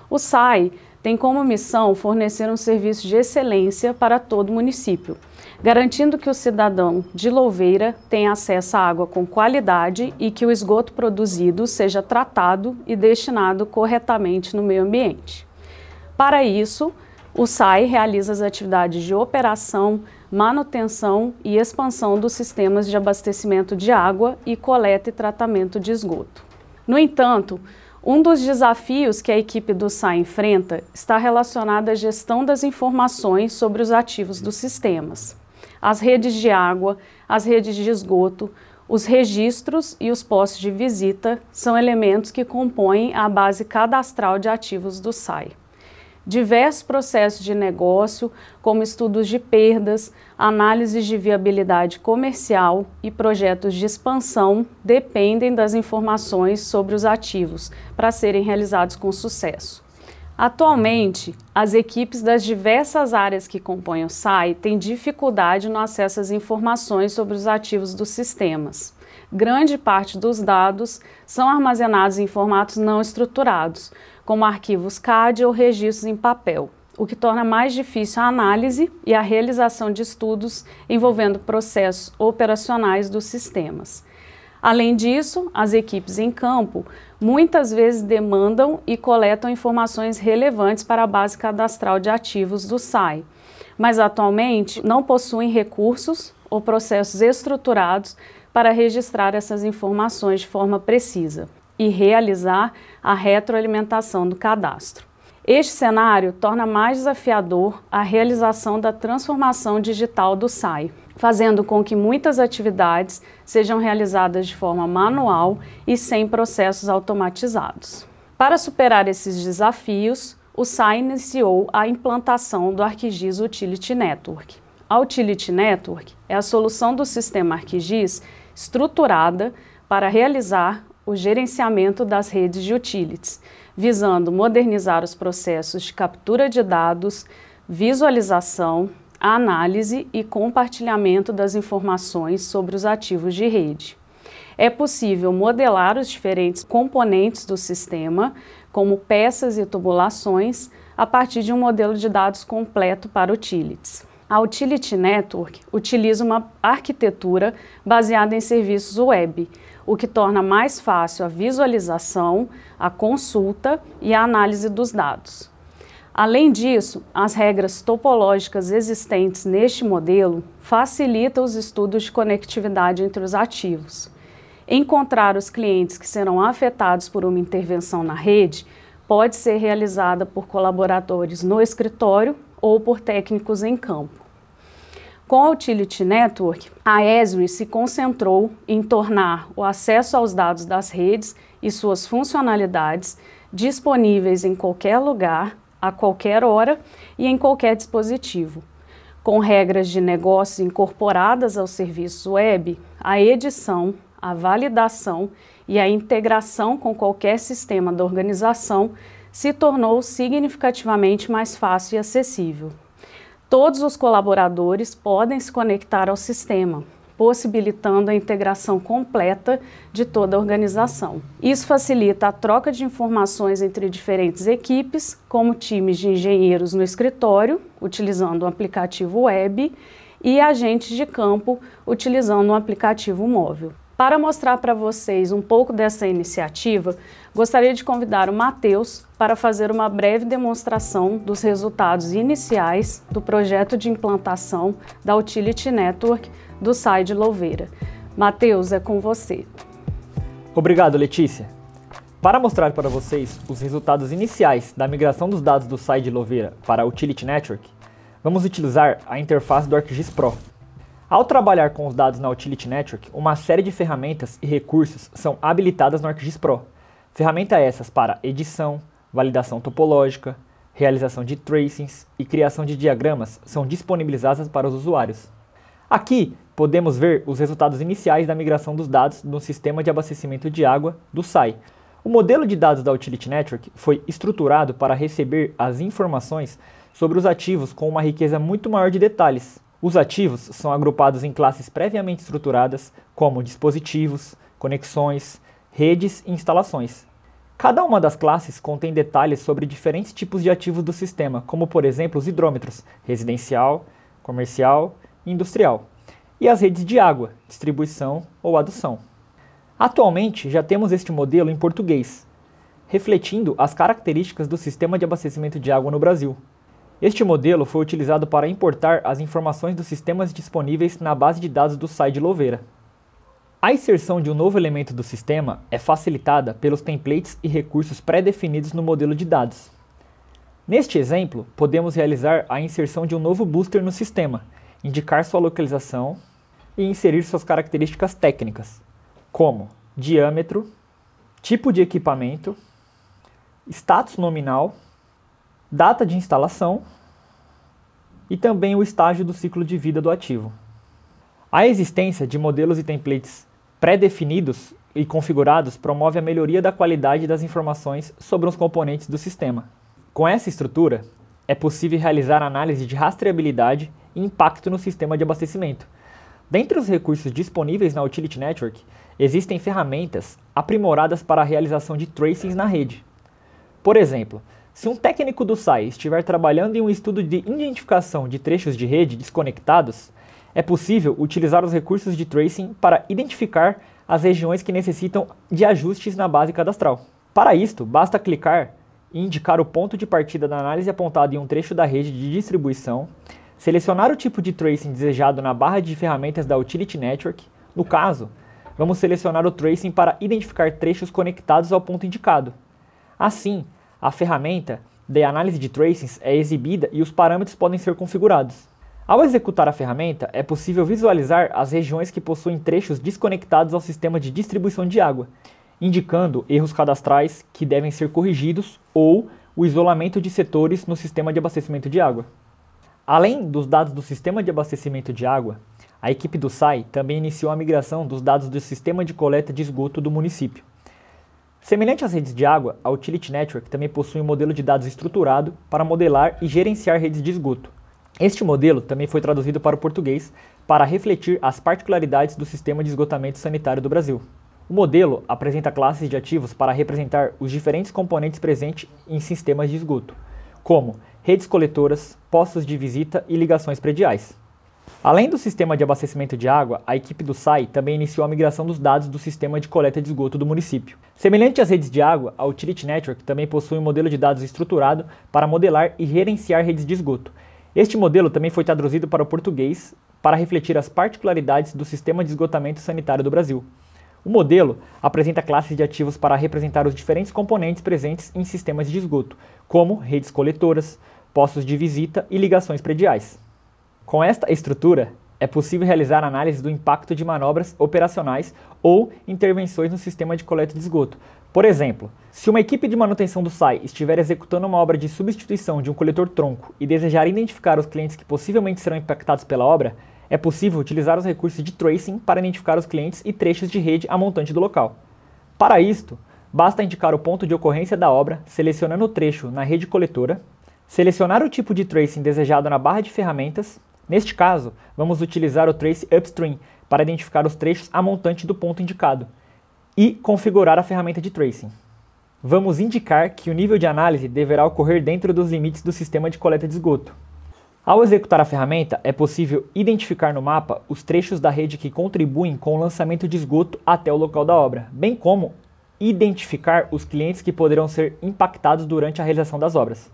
S6: O SAI tem como missão fornecer um serviço de excelência para todo o município, garantindo que o cidadão de Louveira tenha acesso à água com qualidade e que o esgoto produzido seja tratado e destinado corretamente no meio ambiente. Para isso, o SAI realiza as atividades de operação, manutenção e expansão dos sistemas de abastecimento de água e coleta e tratamento de esgoto. No entanto, um dos desafios que a equipe do SAI enfrenta está relacionado à gestão das informações sobre os ativos dos sistemas. As redes de água, as redes de esgoto, os registros e os postos de visita são elementos que compõem a base cadastral de ativos do SAI. Diversos processos de negócio, como estudos de perdas, análises de viabilidade comercial e projetos de expansão, dependem das informações sobre os ativos para serem realizados com sucesso. Atualmente, as equipes das diversas áreas que compõem o SAI têm dificuldade no acesso às informações sobre os ativos dos sistemas. Grande parte dos dados são armazenados em formatos não estruturados, como arquivos CAD ou registros em papel, o que torna mais difícil a análise e a realização de estudos envolvendo processos operacionais dos sistemas. Além disso, as equipes em campo muitas vezes demandam e coletam informações relevantes para a base cadastral de ativos do SAI, mas atualmente não possuem recursos ou processos estruturados para registrar essas informações de forma precisa e realizar a retroalimentação do cadastro. Este cenário torna mais desafiador a realização da transformação digital do SAI, fazendo com que muitas atividades sejam realizadas de forma manual e sem processos automatizados. Para superar esses desafios, o SAI iniciou a implantação do ArcGIS Utility Network. A Utility Network é a solução do sistema ArcGIS estruturada para realizar o gerenciamento das redes de utilities, visando modernizar os processos de captura de dados, visualização, análise e compartilhamento das informações sobre os ativos de rede. É possível modelar os diferentes componentes do sistema, como peças e tubulações, a partir de um modelo de dados completo para utilities. A Utility Network utiliza uma arquitetura baseada em serviços web, o que torna mais fácil a visualização, a consulta e a análise dos dados. Além disso, as regras topológicas existentes neste modelo facilitam os estudos de conectividade entre os ativos. Encontrar os clientes que serão afetados por uma intervenção na rede pode ser realizada por colaboradores no escritório ou por técnicos em campo. Com a Utility Network, a Esri se concentrou em tornar o acesso aos dados das redes e suas funcionalidades disponíveis em qualquer lugar, a qualquer hora e em qualquer dispositivo. Com regras de negócio incorporadas aos serviços web, a edição, a validação e a integração com qualquer sistema da organização se tornou significativamente mais fácil e acessível. Todos os colaboradores podem se conectar ao sistema, possibilitando a integração completa de toda a organização. Isso facilita a troca de informações entre diferentes equipes, como times de engenheiros no escritório, utilizando um aplicativo web, e agentes de campo, utilizando um aplicativo móvel. Para mostrar para vocês um pouco dessa iniciativa, gostaria de convidar o Matheus para fazer uma breve demonstração dos resultados iniciais do projeto de implantação da Utility Network do SAI de Louveira. Matheus, é com você.
S7: Obrigado, Letícia. Para mostrar para vocês os resultados iniciais da migração dos dados do SAI de Louveira para a Utility Network, vamos utilizar a interface do ArcGIS Pro. Ao trabalhar com os dados na Utility Network, uma série de ferramentas e recursos são habilitadas no ArcGIS Pro. Ferramentas essas para edição, validação topológica, realização de tracings e criação de diagramas são disponibilizadas para os usuários. Aqui podemos ver os resultados iniciais da migração dos dados no sistema de abastecimento de água do SAI. O modelo de dados da Utility Network foi estruturado para receber as informações sobre os ativos com uma riqueza muito maior de detalhes. Os ativos são agrupados em classes previamente estruturadas, como dispositivos, conexões, redes e instalações. Cada uma das classes contém detalhes sobre diferentes tipos de ativos do sistema, como por exemplo os hidrômetros residencial, comercial e industrial, e as redes de água, distribuição ou adução. Atualmente já temos este modelo em português, refletindo as características do sistema de abastecimento de água no Brasil. Este modelo foi utilizado para importar as informações dos sistemas disponíveis na base de dados do SAI de Louveira. A inserção de um novo elemento do sistema é facilitada pelos templates e recursos pré-definidos no modelo de dados. Neste exemplo, podemos realizar a inserção de um novo booster no sistema, indicar sua localização e inserir suas características técnicas, como diâmetro, tipo de equipamento, status nominal, data de instalação e também o estágio do ciclo de vida do ativo. A existência de modelos e templates pré-definidos e configurados promove a melhoria da qualidade das informações sobre os componentes do sistema. Com essa estrutura, é possível realizar análise de rastreabilidade e impacto no sistema de abastecimento. Dentre os recursos disponíveis na Utility Network, existem ferramentas aprimoradas para a realização de tracings na rede. Por exemplo, se um técnico do SAI estiver trabalhando em um estudo de identificação de trechos de rede desconectados, é possível utilizar os recursos de tracing para identificar as regiões que necessitam de ajustes na base cadastral. Para isto, basta clicar e indicar o ponto de partida da análise apontado em um trecho da rede de distribuição, selecionar o tipo de tracing desejado na barra de ferramentas da Utility Network. No caso, vamos selecionar o tracing para identificar trechos conectados ao ponto indicado. Assim, a ferramenta de análise de tracings é exibida e os parâmetros podem ser configurados. Ao executar a ferramenta, é possível visualizar as regiões que possuem trechos desconectados ao sistema de distribuição de água, indicando erros cadastrais que devem ser corrigidos ou o isolamento de setores no sistema de abastecimento de água. Além dos dados do sistema de abastecimento de água, a equipe do SAI também iniciou a migração dos dados do sistema de coleta de esgoto do município. Semelhante às redes de água, a Utility Network também possui um modelo de dados estruturado para modelar e gerenciar redes de esgoto. Este modelo também foi traduzido para o português para refletir as particularidades do sistema de esgotamento sanitário do Brasil. O modelo apresenta classes de ativos para representar os diferentes componentes presentes em sistemas de esgoto, como redes coletoras, postos de visita e ligações prediais. Além do sistema de abastecimento de água, a equipe do SAI também iniciou a migração dos dados do sistema de coleta de esgoto do município. Semelhante às redes de água, a Utility Network também possui um modelo de dados estruturado para modelar e gerenciar redes de esgoto. Este modelo também foi traduzido para o português para refletir as particularidades do sistema de esgotamento sanitário do Brasil. O modelo apresenta classes de ativos para representar os diferentes componentes presentes em sistemas de esgoto, como redes coletoras, postos de visita e ligações prediais. Com esta estrutura, é possível realizar análise do impacto de manobras operacionais ou intervenções no sistema de coleta de esgoto. Por exemplo, se uma equipe de manutenção do SAI estiver executando uma obra de substituição de um coletor-tronco e desejar identificar os clientes que possivelmente serão impactados pela obra, é possível utilizar os recursos de tracing para identificar os clientes e trechos de rede a montante do local. Para isto, basta indicar o ponto de ocorrência da obra, selecionando o trecho na rede coletora, selecionar o tipo de tracing desejado na barra de ferramentas. Neste caso, vamos utilizar o Trace Upstream para identificar os trechos a montante do ponto indicado e configurar a ferramenta de tracing. Vamos indicar que o nível de análise deverá ocorrer dentro dos limites do sistema de coleta de esgoto. Ao executar a ferramenta, é possível identificar no mapa os trechos da rede que contribuem com o lançamento de esgoto até o local da obra, bem como identificar os clientes que poderão ser impactados durante a realização das obras.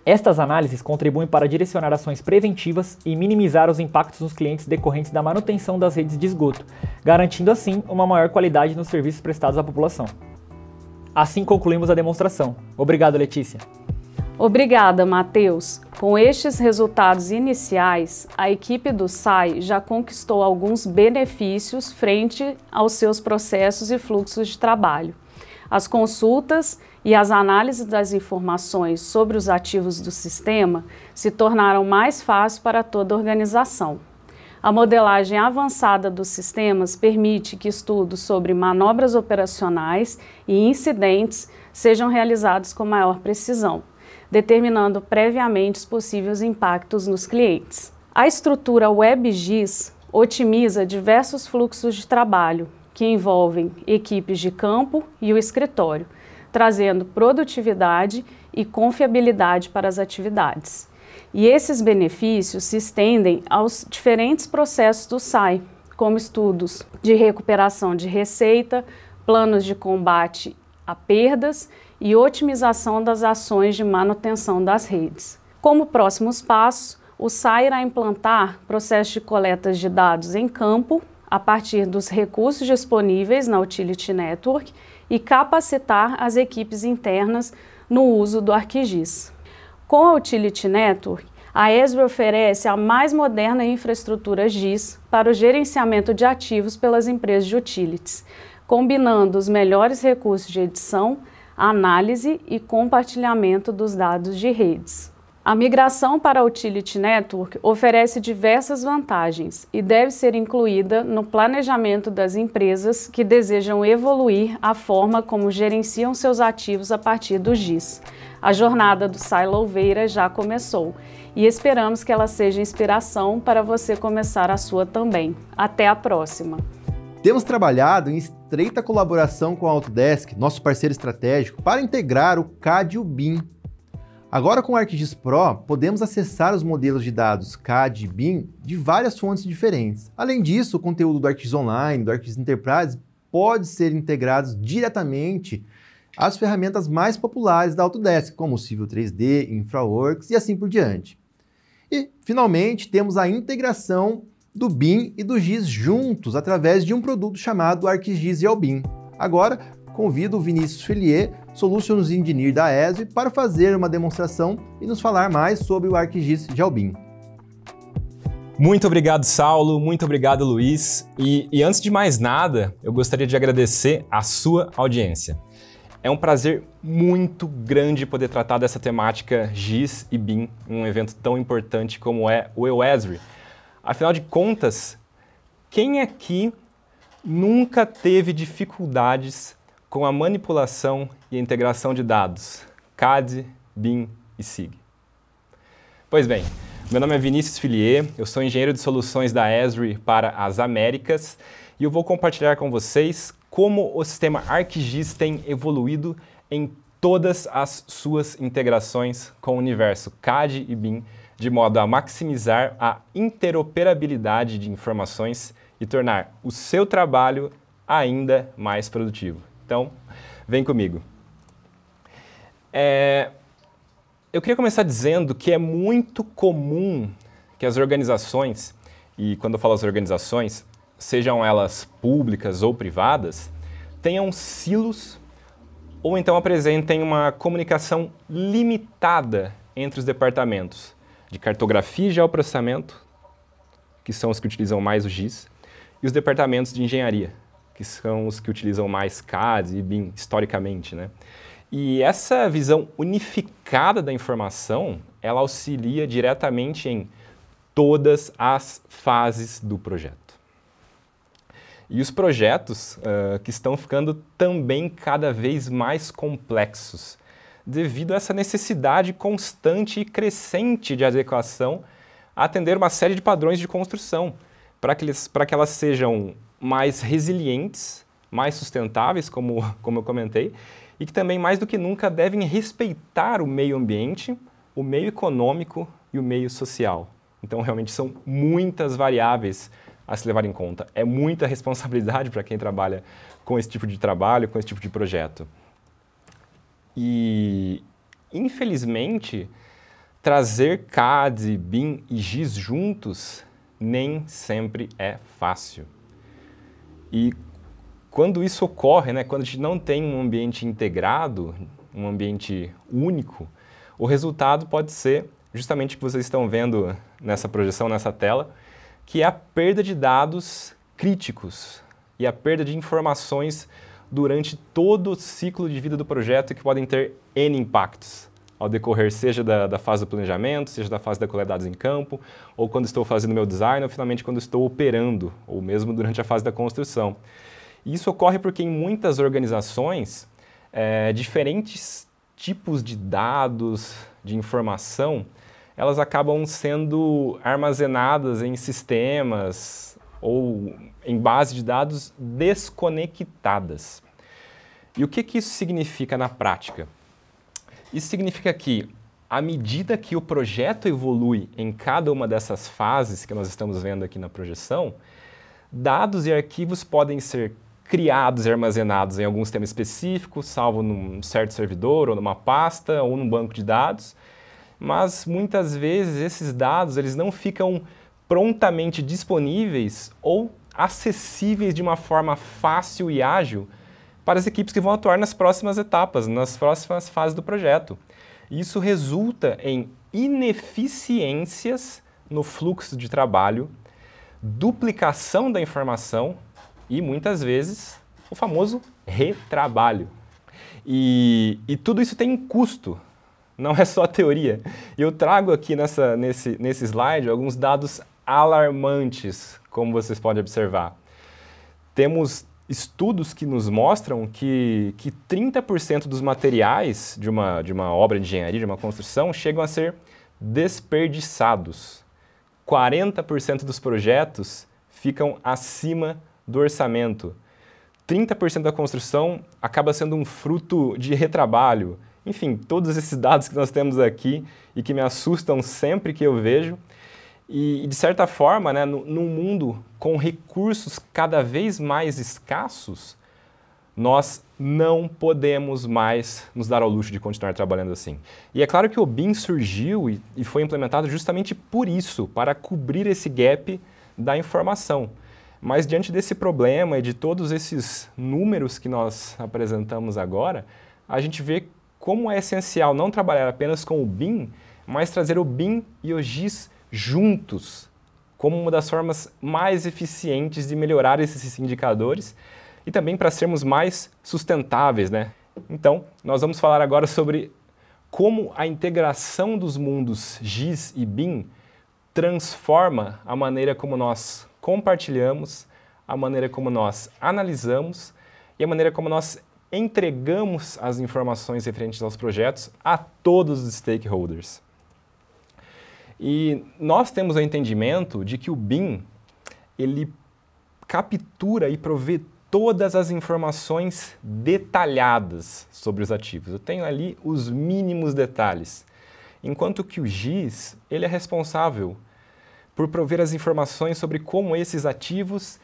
S7: Estas análises contribuem para direcionar ações preventivas e minimizar os impactos nos clientes decorrentes da manutenção das redes de esgoto, garantindo assim uma maior qualidade nos serviços prestados à população. Assim concluímos a demonstração. Obrigado, Letícia.
S6: Obrigada, Matheus. Com estes resultados iniciais, a equipe do SAI já conquistou alguns benefícios frente aos seus processos e fluxos de trabalho. As consultas e as análises das informações sobre os ativos do sistema se tornaram mais fáceis para toda a organização. A modelagem avançada dos sistemas permite que estudos sobre manobras operacionais e incidentes sejam realizados com maior precisão, determinando previamente os possíveis impactos nos clientes. A estrutura WebGIS otimiza diversos fluxos de trabalho, que envolvem equipes de campo e o escritório, trazendo produtividade e confiabilidade para as atividades. E esses benefícios se estendem aos diferentes processos do SAI, como estudos de recuperação de receita, planos de combate a perdas e otimização das ações de manutenção das redes. Como próximos passos, o SAI irá implantar processos de coleta de dados em campo, a partir dos recursos disponíveis na Utility Network e capacitar as equipes internas no uso do ArcGIS. Com a Utility Network, a Esri oferece a mais moderna infraestrutura GIS para o gerenciamento de ativos pelas empresas de utilities, combinando os melhores recursos de edição, análise e compartilhamento dos dados de redes. A migração para a Utility Network oferece diversas vantagens e deve ser incluída no planejamento das empresas que desejam evoluir a forma como gerenciam seus ativos a partir do GIS. A jornada do SAI Louveira já começou e esperamos que ela seja inspiração para você começar a sua também. Até a próxima!
S2: Temos trabalhado em estreita colaboração com a Autodesk, nosso parceiro estratégico, para integrar o CAD e o BIM. Agora, com o ArcGIS Pro, podemos acessar os modelos de dados CAD e BIM de várias fontes diferentes. Além disso, o conteúdo do ArcGIS Online, do ArcGIS Enterprise, pode ser integrado diretamente às ferramentas mais populares da Autodesk, como o Civil 3D, InfraWorks e assim por diante. E, finalmente, temos a integração do BIM e do GIS juntos através de um produto chamado ArcGIS GeoBIM. Agora, convido o Vinícius Fillier, Solutions Engineer da Esri, para fazer uma demonstração e nos falar mais sobre o ArcGIS GeoBIM.
S8: Muito obrigado, Saulo. Muito obrigado, Luiz. E antes de mais nada, eu gostaria de agradecer a sua audiência. É um prazer muito grande poder tratar dessa temática GIS e BIM em um evento tão importante como é o EUESRI. Afinal de contas, quem aqui nunca teve dificuldades com a manipulação e a integração de dados CAD, BIM e SIG? Pois bem, meu nome é Vinícius Fillier, eu sou engenheiro de soluções da Esri para as Américas e eu vou compartilhar com vocês como o sistema ArcGIS tem evoluído em todas as suas integrações com o universo CAD e BIM, de modo a maximizar a interoperabilidade de informações e tornar o seu trabalho ainda mais produtivo. Então, vem comigo. Eu queria começar dizendo que é muito comum que as organizações, e quando eu falo as organizações, sejam elas públicas ou privadas, tenham silos ou então apresentem uma comunicação limitada entre os departamentos de cartografia e geoprocessamento, que são os que utilizam mais o GIS, e os departamentos de engenharia, que são os que utilizam mais CAD e BIM historicamente, né? E essa visão unificada da informação, ela auxilia diretamente em todas as fases do projeto. E os projetos que estão ficando também cada vez mais complexos, devido a essa necessidade constante e crescente de adequação a atender uma série de padrões de construção, para que elas sejam mais resilientes, mais sustentáveis, como eu comentei, e que também, mais do que nunca, devem respeitar o meio ambiente, o meio econômico e o meio social. Então, realmente, são muitas variáveis a se levar em conta. É muita responsabilidade para quem trabalha com esse tipo de trabalho, com esse tipo de projeto. E, infelizmente, trazer CAD, BIM e GIS juntos nem sempre é fácil. E quando isso ocorre, né, quando a gente não tem um ambiente integrado, um ambiente único, o resultado pode ser justamente o que vocês estão vendo nessa projeção, nessa tela, que é a perda de dados críticos e a perda de informações durante todo o ciclo de vida do projeto, que podem ter N impactos ao decorrer, seja da fase do planejamento, seja da fase da coleta de dados em campo, ou quando estou fazendo meu design, ou finalmente quando estou operando, ou mesmo durante a fase da construção. E isso ocorre porque em muitas organizações, diferentes tipos de dados, de informação, elas acabam sendo armazenadas em sistemas ou em bases de dados desconectadas. E o que isso significa na prática? Isso significa que, à medida que o projeto evolui em cada uma dessas fases que nós estamos vendo aqui na projeção, dados e arquivos podem ser criados e armazenados em algum sistema específico, salvo num certo servidor, ou numa pasta, ou num banco de dados, mas muitas vezes esses dados eles não ficam prontamente disponíveis ou acessíveis de uma forma fácil e ágil para as equipes que vão atuar nas próximas etapas, nas próximas fases do projeto. Isso resulta em ineficiências no fluxo de trabalho, duplicação da informação e, muitas vezes, o famoso retrabalho. E tudo isso tem um custo, não é só teoria. Eu trago aqui nesse slide alguns dados alarmantes, como vocês podem observar. Temos estudos que nos mostram que 30% dos materiais de uma obra de engenharia, de uma construção, chegam a ser desperdiçados. 40% dos projetos ficam acima do orçamento. 30% da construção acaba sendo um fruto de retrabalho. Enfim, todos esses dados que nós temos aqui e que me assustam sempre que eu vejo. E de certa forma, né, num mundo com recursos cada vez mais escassos, nós não podemos mais nos dar ao luxo de continuar trabalhando assim. E é claro que o BIM surgiu e foi implementado justamente por isso, para cobrir esse gap da informação. Mas diante desse problema e de todos esses números que nós apresentamos agora, a gente vê como é essencial não trabalhar apenas com o BIM, mas trazer o BIM e o GIS juntos, como uma das formas mais eficientes de melhorar esses indicadores e também para sermos mais sustentáveis, né? Então, nós vamos falar agora sobre como a integração dos mundos GIS e BIM transforma a maneira como nós compartilhamos, a maneira como nós analisamos e a maneira como nós entregamos as informações referentes aos projetos a todos os stakeholders. E nós temos o entendimento de que o BIM, ele captura e provê todas as informações detalhadas sobre os ativos. Eu tenho ali os mínimos detalhes. Enquanto que o GIS, ele é responsável por prover as informações sobre como esses ativos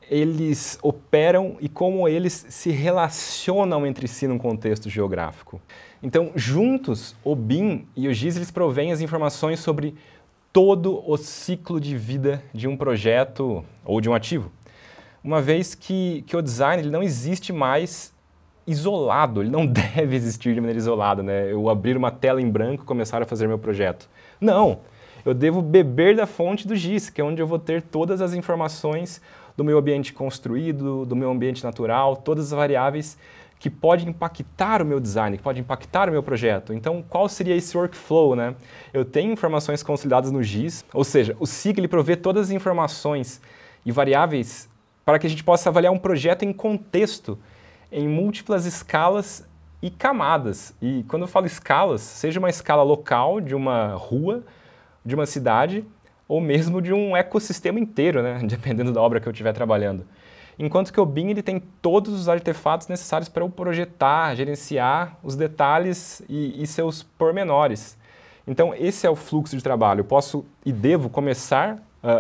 S8: eles operam e como eles se relacionam entre si num contexto geográfico. Então, juntos, o BIM e o GIS eles provêm as informações sobre todo o ciclo de vida de um projeto ou de um ativo. Uma vez que o design ele não existe mais isolado, ele não deve existir de maneira isolada, né? Eu abrir uma tela em branco e começar a fazer meu projeto. Não! Eu devo beber da fonte do GIS, que é onde eu vou ter todas as informações do meu ambiente construído, do meu ambiente natural, todas as variáveis que podem impactar o meu design, que podem impactar o meu projeto. Então, qual seria esse workflow, né? Eu tenho informações consolidadas no GIS, ou seja, o SIG ele provê todas as informações e variáveis para que a gente possa avaliar um projeto em contexto, em múltiplas escalas e camadas. E quando eu falo escalas, seja uma escala local de uma rua, de uma cidade, ou mesmo de um ecossistema inteiro, né? Dependendo da obra que eu estiver trabalhando. Enquanto que o BIM ele tem todos os artefatos necessários para eu projetar, gerenciar os detalhes e seus pormenores. Então, esse é o fluxo de trabalho. Eu posso e devo começar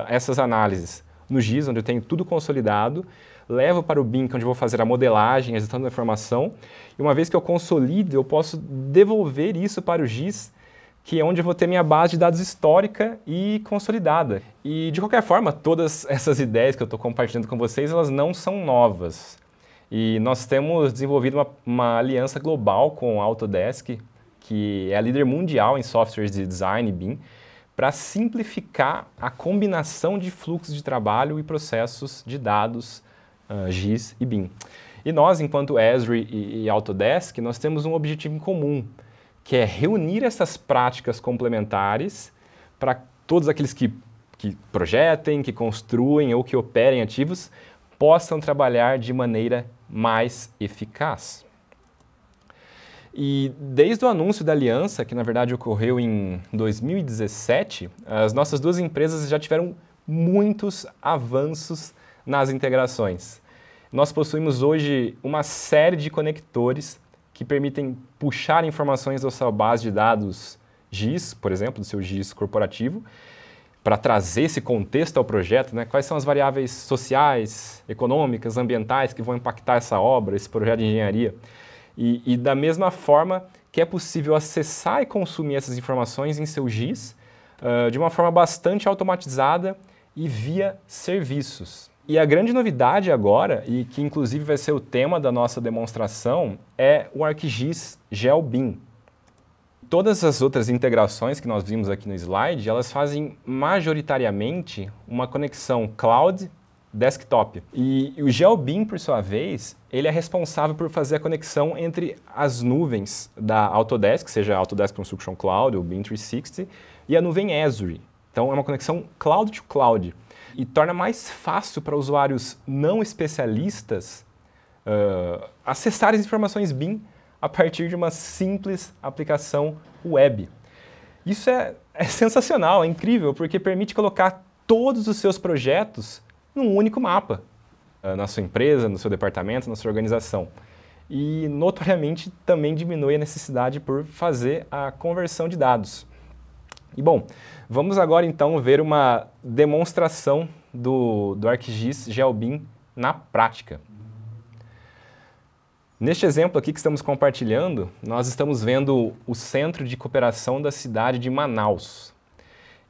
S8: essas análises no GIS, onde eu tenho tudo consolidado, levo para o BIM, onde eu vou fazer a modelagem, a gestão da informação, e uma vez que eu consolido, eu posso devolver isso para o GIS, que é onde eu vou ter minha base de dados histórica e consolidada. E, de qualquer forma, todas essas ideias que eu estou compartilhando com vocês, elas não são novas. E nós temos desenvolvido uma aliança global com a Autodesk, que é a líder mundial em softwares de design e BIM, para simplificar a combinação de fluxos de trabalho e processos de dados GIS e BIM. E nós, enquanto Esri e Autodesk, nós temos um objetivo em comum, que é reunir essas práticas complementares para todos aqueles que projetem, que construem ou que operem ativos, possam trabalhar de maneira mais eficaz. E desde o anúncio da aliança, que na verdade ocorreu em 2017, as nossas duas empresas já tiveram muitos avanços nas integrações. nós possuímos hoje uma série de conectores que permitem puxar informações da sua base de dados GIS, por exemplo, do seu GIS corporativo, para trazer esse contexto ao projeto, né? Quais são as variáveis sociais, econômicas, ambientais que vão impactar essa obra, esse projeto de engenharia. E da mesma forma que é possível acessar e consumir essas informações em seu GIS de uma forma bastante automatizada e via serviços. E a grande novidade agora, e que inclusive vai ser o tema da nossa demonstração, é o ArcGIS GeoBIM. Todas as outras integrações que nós vimos aqui no slide, elas fazem majoritariamente uma conexão cloud-desktop. E o GeoBIM, por sua vez, ele é responsável por fazer a conexão entre as nuvens da Autodesk, seja a Autodesk Construction Cloud ou BIM 360, e a nuvem Azure. Então é uma conexão cloud to cloud. E torna mais fácil para usuários não especialistas acessar as informações BIM a partir de uma simples aplicação web. Isso é sensacional, é incrível, porque permite colocar todos os seus projetos num único mapa, na sua empresa, no seu departamento, na sua organização. E, notoriamente, também diminui a necessidade por fazer a conversão de dados. E, bom, vamos agora, então, ver uma demonstração do ArcGIS GeoBIM na prática. Neste exemplo aqui que estamos compartilhando, nós estamos vendo o Centro de Cooperação da cidade de Manaus.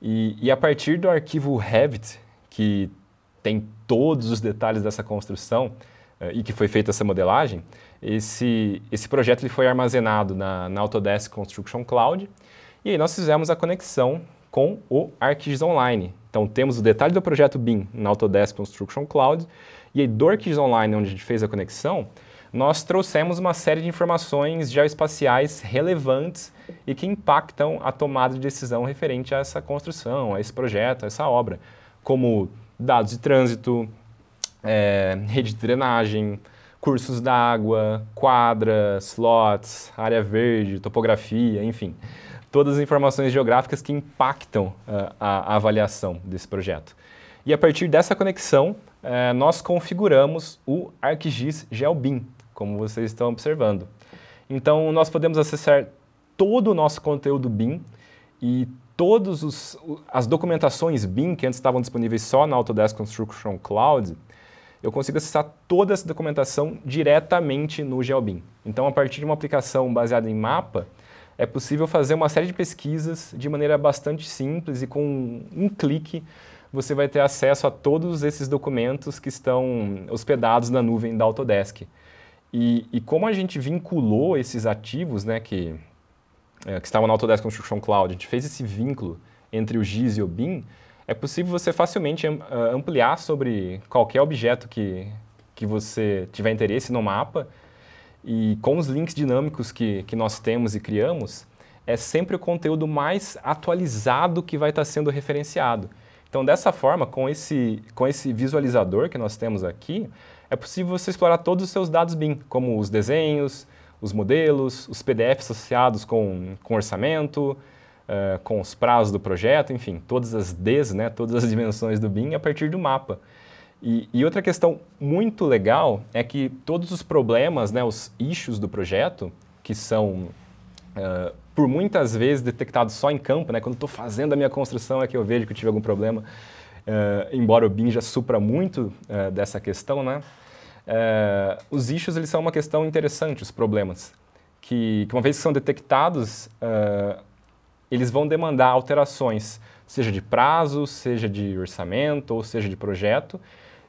S8: E a partir do arquivo Revit, que tem todos os detalhes dessa construção e que foi feita essa modelagem, esse projeto ele foi armazenado na Autodesk Construction Cloud. E aí nós fizemos a conexão com o ArcGIS Online. Então temos o detalhe do projeto BIM na Autodesk Construction Cloud, e aí do ArcGIS Online, onde a gente fez a conexão, nós trouxemos uma série de informações geoespaciais relevantes e que impactam a tomada de decisão referente a essa construção, a esse projeto, a essa obra, como dados de trânsito, rede de drenagem, cursos d'água, quadras, lotes, área verde, topografia, enfim. Todas as informações geográficas que impactam a avaliação desse projeto. E a partir dessa conexão, nós configuramos o ArcGIS GeoBIM, como vocês estão observando. Então, nós podemos acessar todo o nosso conteúdo BIM e todas as documentações BIM que antes estavam disponíveis só na Autodesk Construction Cloud, eu consigo acessar toda essa documentação diretamente no GeoBIM. Então, a partir de uma aplicação baseada em mapa, é possível fazer uma série de pesquisas de maneira bastante simples e com um clique você vai ter acesso a todos esses documentos que estão hospedados na nuvem da Autodesk. E como a gente vinculou esses ativos, né, que estavam na Autodesk Construction Cloud, a gente fez esse vínculo entre o GIS e o BIM, é possível você facilmente ampliar sobre qualquer objeto que você tiver interesse no mapa. E com os links dinâmicos que nós temos e criamos, é sempre o conteúdo mais atualizado que vai estar sendo referenciado. Então, dessa forma, com esse visualizador que nós temos aqui, é possível você explorar todos os seus dados BIM, como os desenhos, os modelos, os PDFs associados com orçamento, com os prazos do projeto, enfim, todas as Ds, né, todas as dimensões do BIM a partir do mapa. E outra questão muito legal é que todos os problemas, né, os issues do projeto, que são, por muitas vezes, detectados só em campo, né, quando estou fazendo a minha construção é que eu vejo que eu tive algum problema, embora o BIM já supra muito dessa questão, né, os issues eles são uma questão interessante, os problemas, que uma vez que são detectados, eles vão demandar alterações, seja de prazo, seja de orçamento, ou seja de projeto,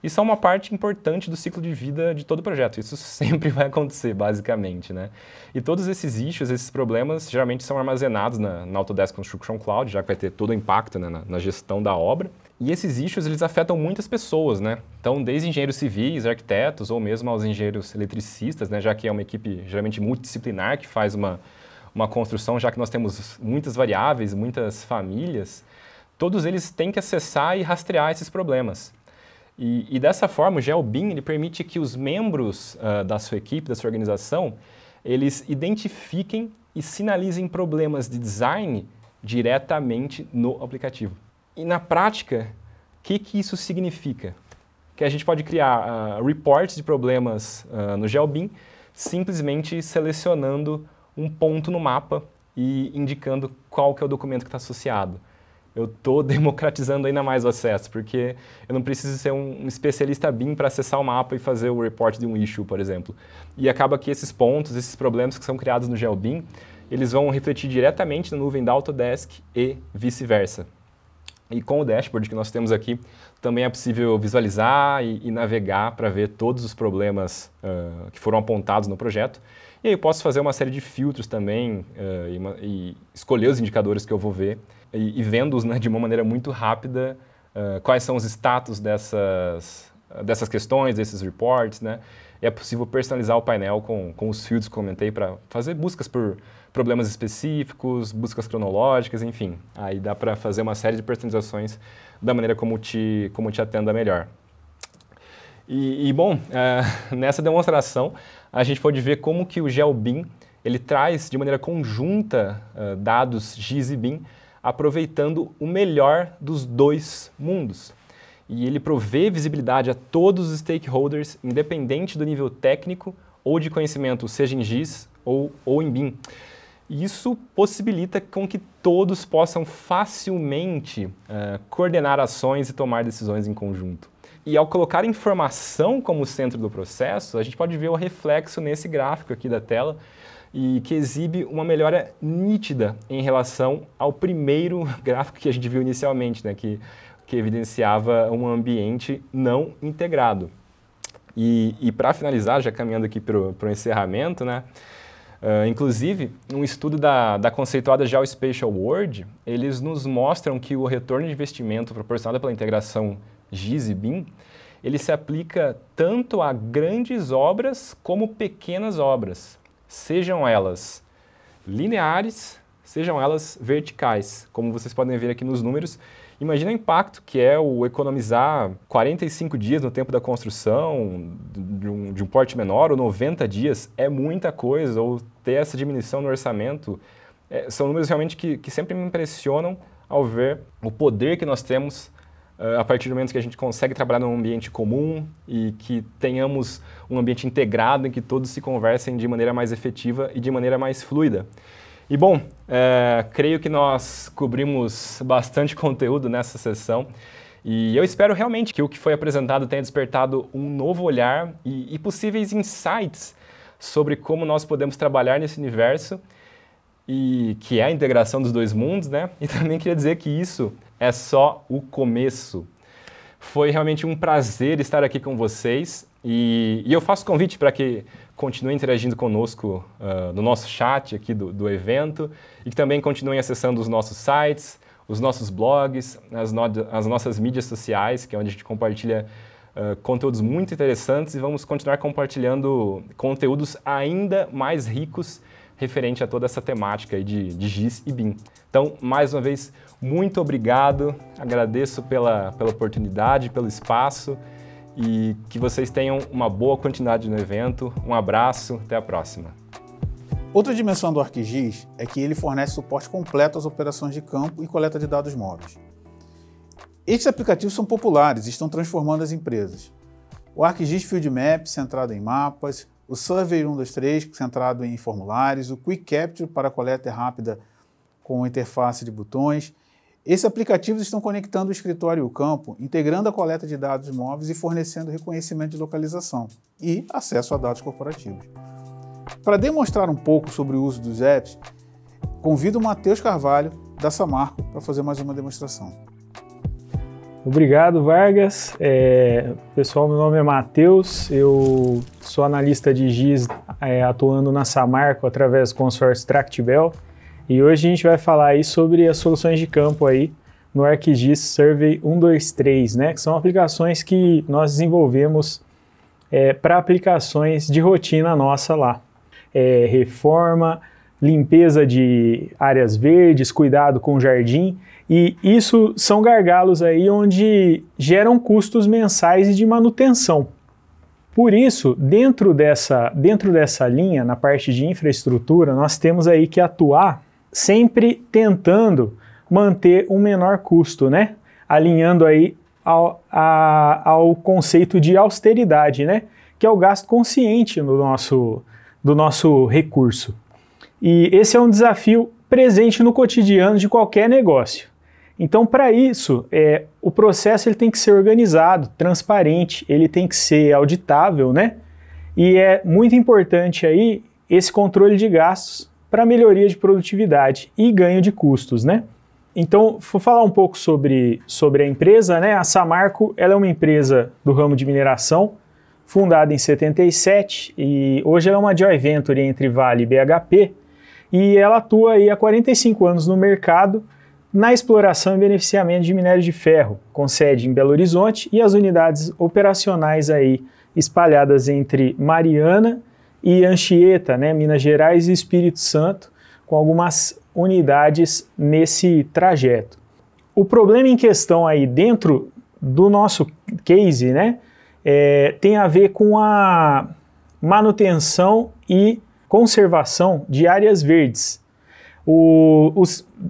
S8: e são uma parte importante do ciclo de vida de todo projeto. Isso sempre vai acontecer, basicamente, né? E todos esses issues, esses problemas, geralmente são armazenados na Autodesk Construction Cloud, já que vai ter todo o impacto, né, na gestão da obra. E esses issues, eles afetam muitas pessoas, né? Então, desde engenheiros civis, arquitetos, ou mesmo aos engenheiros eletricistas, né, já que é uma equipe geralmente multidisciplinar que faz uma construção, já que nós temos muitas variáveis, muitas famílias, todos eles têm que acessar e rastrear esses problemas. E dessa forma, o GeoBIM ele permite que os membros da sua equipe, da sua organização, eles identifiquem e sinalizem problemas de design diretamente no aplicativo. E na prática, o que isso significa? que a gente pode criar reports de problemas no GeoBIM, simplesmente selecionando um ponto no mapa e indicando qual que é o documento que está associado. Eu estou democratizando ainda mais o acesso, porque eu não preciso ser um especialista BIM para acessar o mapa e fazer o report de um issue, por exemplo. E acaba que esses pontos, esses problemas que são criados no GeoBIM, eles vão refletir diretamente na nuvem da Autodesk e vice-versa. E com o dashboard que nós temos aqui, também é possível visualizar e navegar para ver todos os problemas que foram apontados no projeto. E aí eu posso fazer uma série de filtros também e escolher os indicadores que eu vou ver e vendo-os, né, de uma maneira muito rápida, quais são os status dessas questões, desses reports, né? E é possível personalizar o painel com os filtros que comentei para fazer buscas por problemas específicos, buscas cronológicas, enfim. Aí dá para fazer uma série de personalizações da maneira como te atenda melhor. Bom, nessa demonstração a gente pode ver como que o GeoBIM ele traz de maneira conjunta dados GIS e BIM, aproveitando o melhor dos dois mundos. E ele provê visibilidade a todos os stakeholders, independente do nível técnico ou de conhecimento, seja em GIS ou em BIM. E isso possibilita com que todos possam facilmente coordenar ações e tomar decisões em conjunto. E ao colocar informação como centro do processo, a gente pode ver o reflexo nesse gráfico aqui da tela, e que exibe uma melhora nítida em relação ao primeiro gráfico que a gente viu inicialmente, né, que evidenciava um ambiente não integrado. E para finalizar, já caminhando aqui para o encerramento, né, inclusive, um estudo da conceituada Geospatial World, eles nos mostram que o retorno de investimento proporcionado pela integração GIS e BIM, ele se aplica tanto a grandes obras como pequenas obras, sejam elas lineares, sejam elas verticais. Como vocês podem ver aqui nos números, imagina o impacto que é o economizar 45 dias no tempo da construção de um porte menor, ou 90 dias, é muita coisa, ou ter essa diminuição no orçamento. São números realmente que sempre me impressionam ao ver o poder que nós temos a partir do momento que a gente consegue trabalhar num ambiente comum e que tenhamos um ambiente integrado em que todos se conversem de maneira mais efetiva e de maneira mais fluida. E bom, creio que nós cobrimos bastante conteúdo nessa sessão e eu espero realmente que o que foi apresentado tenha despertado um novo olhar e possíveis insights sobre como nós podemos trabalhar nesse universo e que é a integração dos dois mundos, né? E também queria dizer que isso é só o começo. Foi realmente um prazer estar aqui com vocês e eu faço convite para que continuem interagindo conosco no nosso chat aqui do evento e que também continuem acessando os nossos sites, os nossos blogs, as nossas mídias sociais, que é onde a gente compartilha conteúdos muito interessantes e vamos continuar compartilhando conteúdos ainda mais ricos referente a toda essa temática aí de GIS e BIM. Então, mais uma vez, muito obrigado, agradeço pela oportunidade, pelo espaço e que vocês tenham uma boa continuidade no evento. Um abraço, até a próxima.
S3: Outra dimensão do ArcGIS é que ele fornece suporte completo às operações de campo e coleta de dados móveis. Estes aplicativos são populares e estão transformando as empresas. O ArcGIS Field Map, centrado em mapas, o Survey 123, centrado em formulários, o Quick Capture para coleta rápida com interface de botões. Esses aplicativos estão conectando o escritório e o campo, integrando a coleta de dados móveis e fornecendo reconhecimento de localização e acesso a dados corporativos. Para demonstrar um pouco sobre o uso dos apps, convido o Matheus Carvalho, da Samarco, para fazer mais uma demonstração.
S9: Obrigado, Vargas. Pessoal, meu nome é Matheus, eu sou analista de GIS atuando na Samarco através do consórcio Tractebel e hoje a gente vai falar aí sobre as soluções de campo aí no ArcGIS Survey 123, né, que são aplicações que nós desenvolvemos para aplicações de rotina nossa lá. Reforma, limpeza de áreas verdes, cuidado com o jardim. E isso são gargalos aí onde geram custos mensais e de manutenção. Por isso, dentro dessa linha, na parte de infraestrutura, nós temos aí que atuar sempre tentando manter um menor custo, né? Alinhando aí ao conceito de austeridade, né? Que é o gasto consciente do nosso recurso. E esse é um desafio presente no cotidiano de qualquer negócio. Então, para isso, o processo ele tem que ser organizado, transparente, ele tem que ser auditável, né? E é muito importante aí esse controle de gastos para melhoria de produtividade e ganho de custos, né? Então, vou falar um pouco sobre a empresa, né? A Samarco, ela é uma empresa do ramo de mineração, fundada em 77, e hoje ela é uma joint venture entre Vale e BHP, e ela atua aí há 45 anos no mercado na exploração e beneficiamento de minério de ferro, com sede em Belo Horizonte e as unidades operacionais aí espalhadas entre Mariana e Anchieta, né, Minas Gerais e Espírito Santo, com algumas unidades nesse trajeto. O problema em questão aí dentro do nosso case, né, tem a ver com a manutenção e conservação de áreas verdes.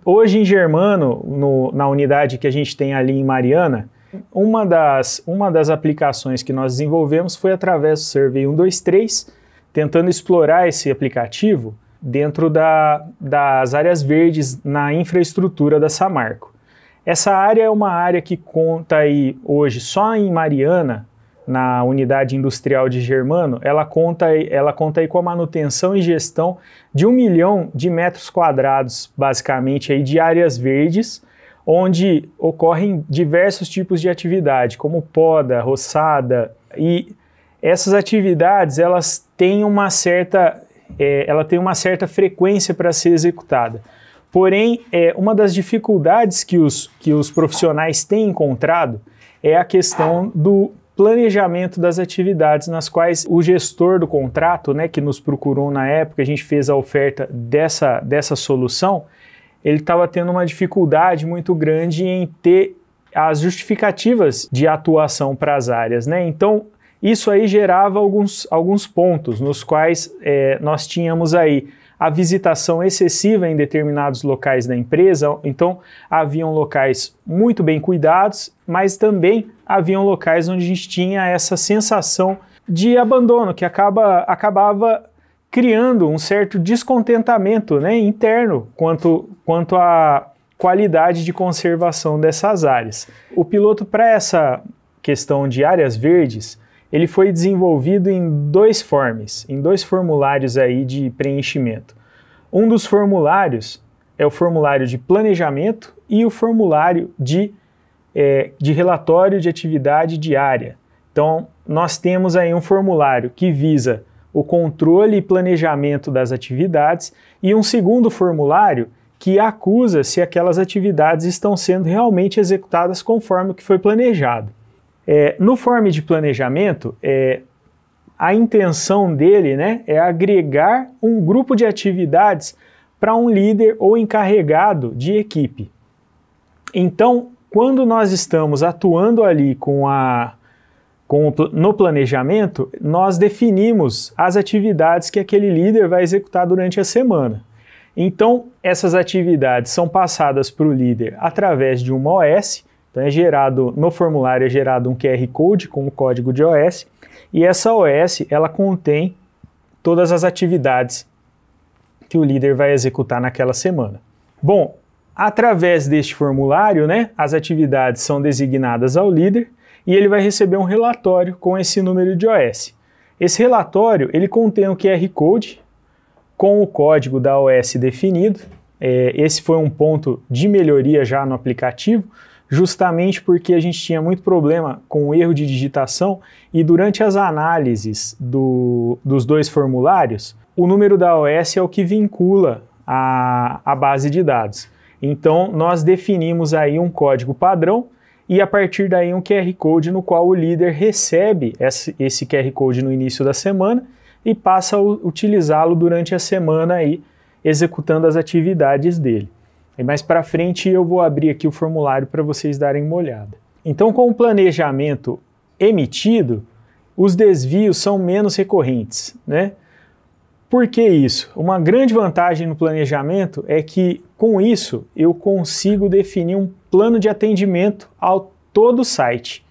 S9: Hoje em Germano, na unidade que a gente tem ali em Mariana, uma das aplicações que nós desenvolvemos foi através do Survey 123, tentando explorar esse aplicativo dentro das áreas verdes na infraestrutura da Samarco. Essa área é uma área que conta aí hoje só em Mariana, na unidade industrial de Germano, ela conta aí com a manutenção e gestão de 1 milhão de metros quadrados, basicamente, aí, de áreas verdes, onde ocorrem diversos tipos de atividade, como poda, roçada, e essas atividades elas têm uma certa frequência para ser executada. Porém, uma das dificuldades que os profissionais têm encontrado é a questão do planejamento das atividades, nas quais o gestor do contrato, né, que nos procurou na época, a gente fez a oferta dessa solução, ele estava tendo uma dificuldade muito grande em ter as justificativas de atuação para as áreas, né? Então, isso aí gerava alguns pontos nos quais nós tínhamos aí a visitação excessiva em determinados locais da empresa. Então, haviam locais muito bem cuidados, mas também haviam locais onde a gente tinha essa sensação de abandono, que acabava criando um certo descontentamento, né, interno quanto à qualidade de conservação dessas áreas. O piloto para essa questão de áreas verdes, ele foi desenvolvido em dois formulários aí de preenchimento. Um dos formulários é o formulário de planejamento e o formulário de relatório de atividade diária. Então, nós temos aí um formulário que visa o controle e planejamento das atividades e um segundo formulário que acusa se aquelas atividades estão sendo realmente executadas conforme o que foi planejado. No form de planejamento, a intenção dele, né, é agregar um grupo de atividades para um líder ou encarregado de equipe. Então, quando nós estamos atuando ali no planejamento, nós definimos as atividades que aquele líder vai executar durante a semana. Então, essas atividades são passadas para o líder através de uma OS. Então, no formulário é gerado um QR Code com o código de OS, e essa OS ela contém todas as atividades que o líder vai executar naquela semana. Bom, através deste formulário, né, as atividades são designadas ao líder e ele vai receber um relatório com esse número de OS. Esse relatório ele contém o QR Code com o código da OS definido. Esse foi um ponto de melhoria já no aplicativo, justamente porque a gente tinha muito problema com o erro de digitação e durante as análises dos dois formulários, o número da OS é o que vincula a base de dados. Então, nós definimos aí um código padrão e a partir daí um QR Code no qual o líder recebe esse QR Code no início da semana e passa a utilizá-lo durante a semana aí, executando as atividades dele. E mais para frente eu vou abrir aqui o formulário para vocês darem uma olhada. Então, com o planejamento emitido, os desvios são menos recorrentes, né? Por que isso? Uma grande vantagem no planejamento é que, com isso, eu consigo definir um plano de atendimento todo o site.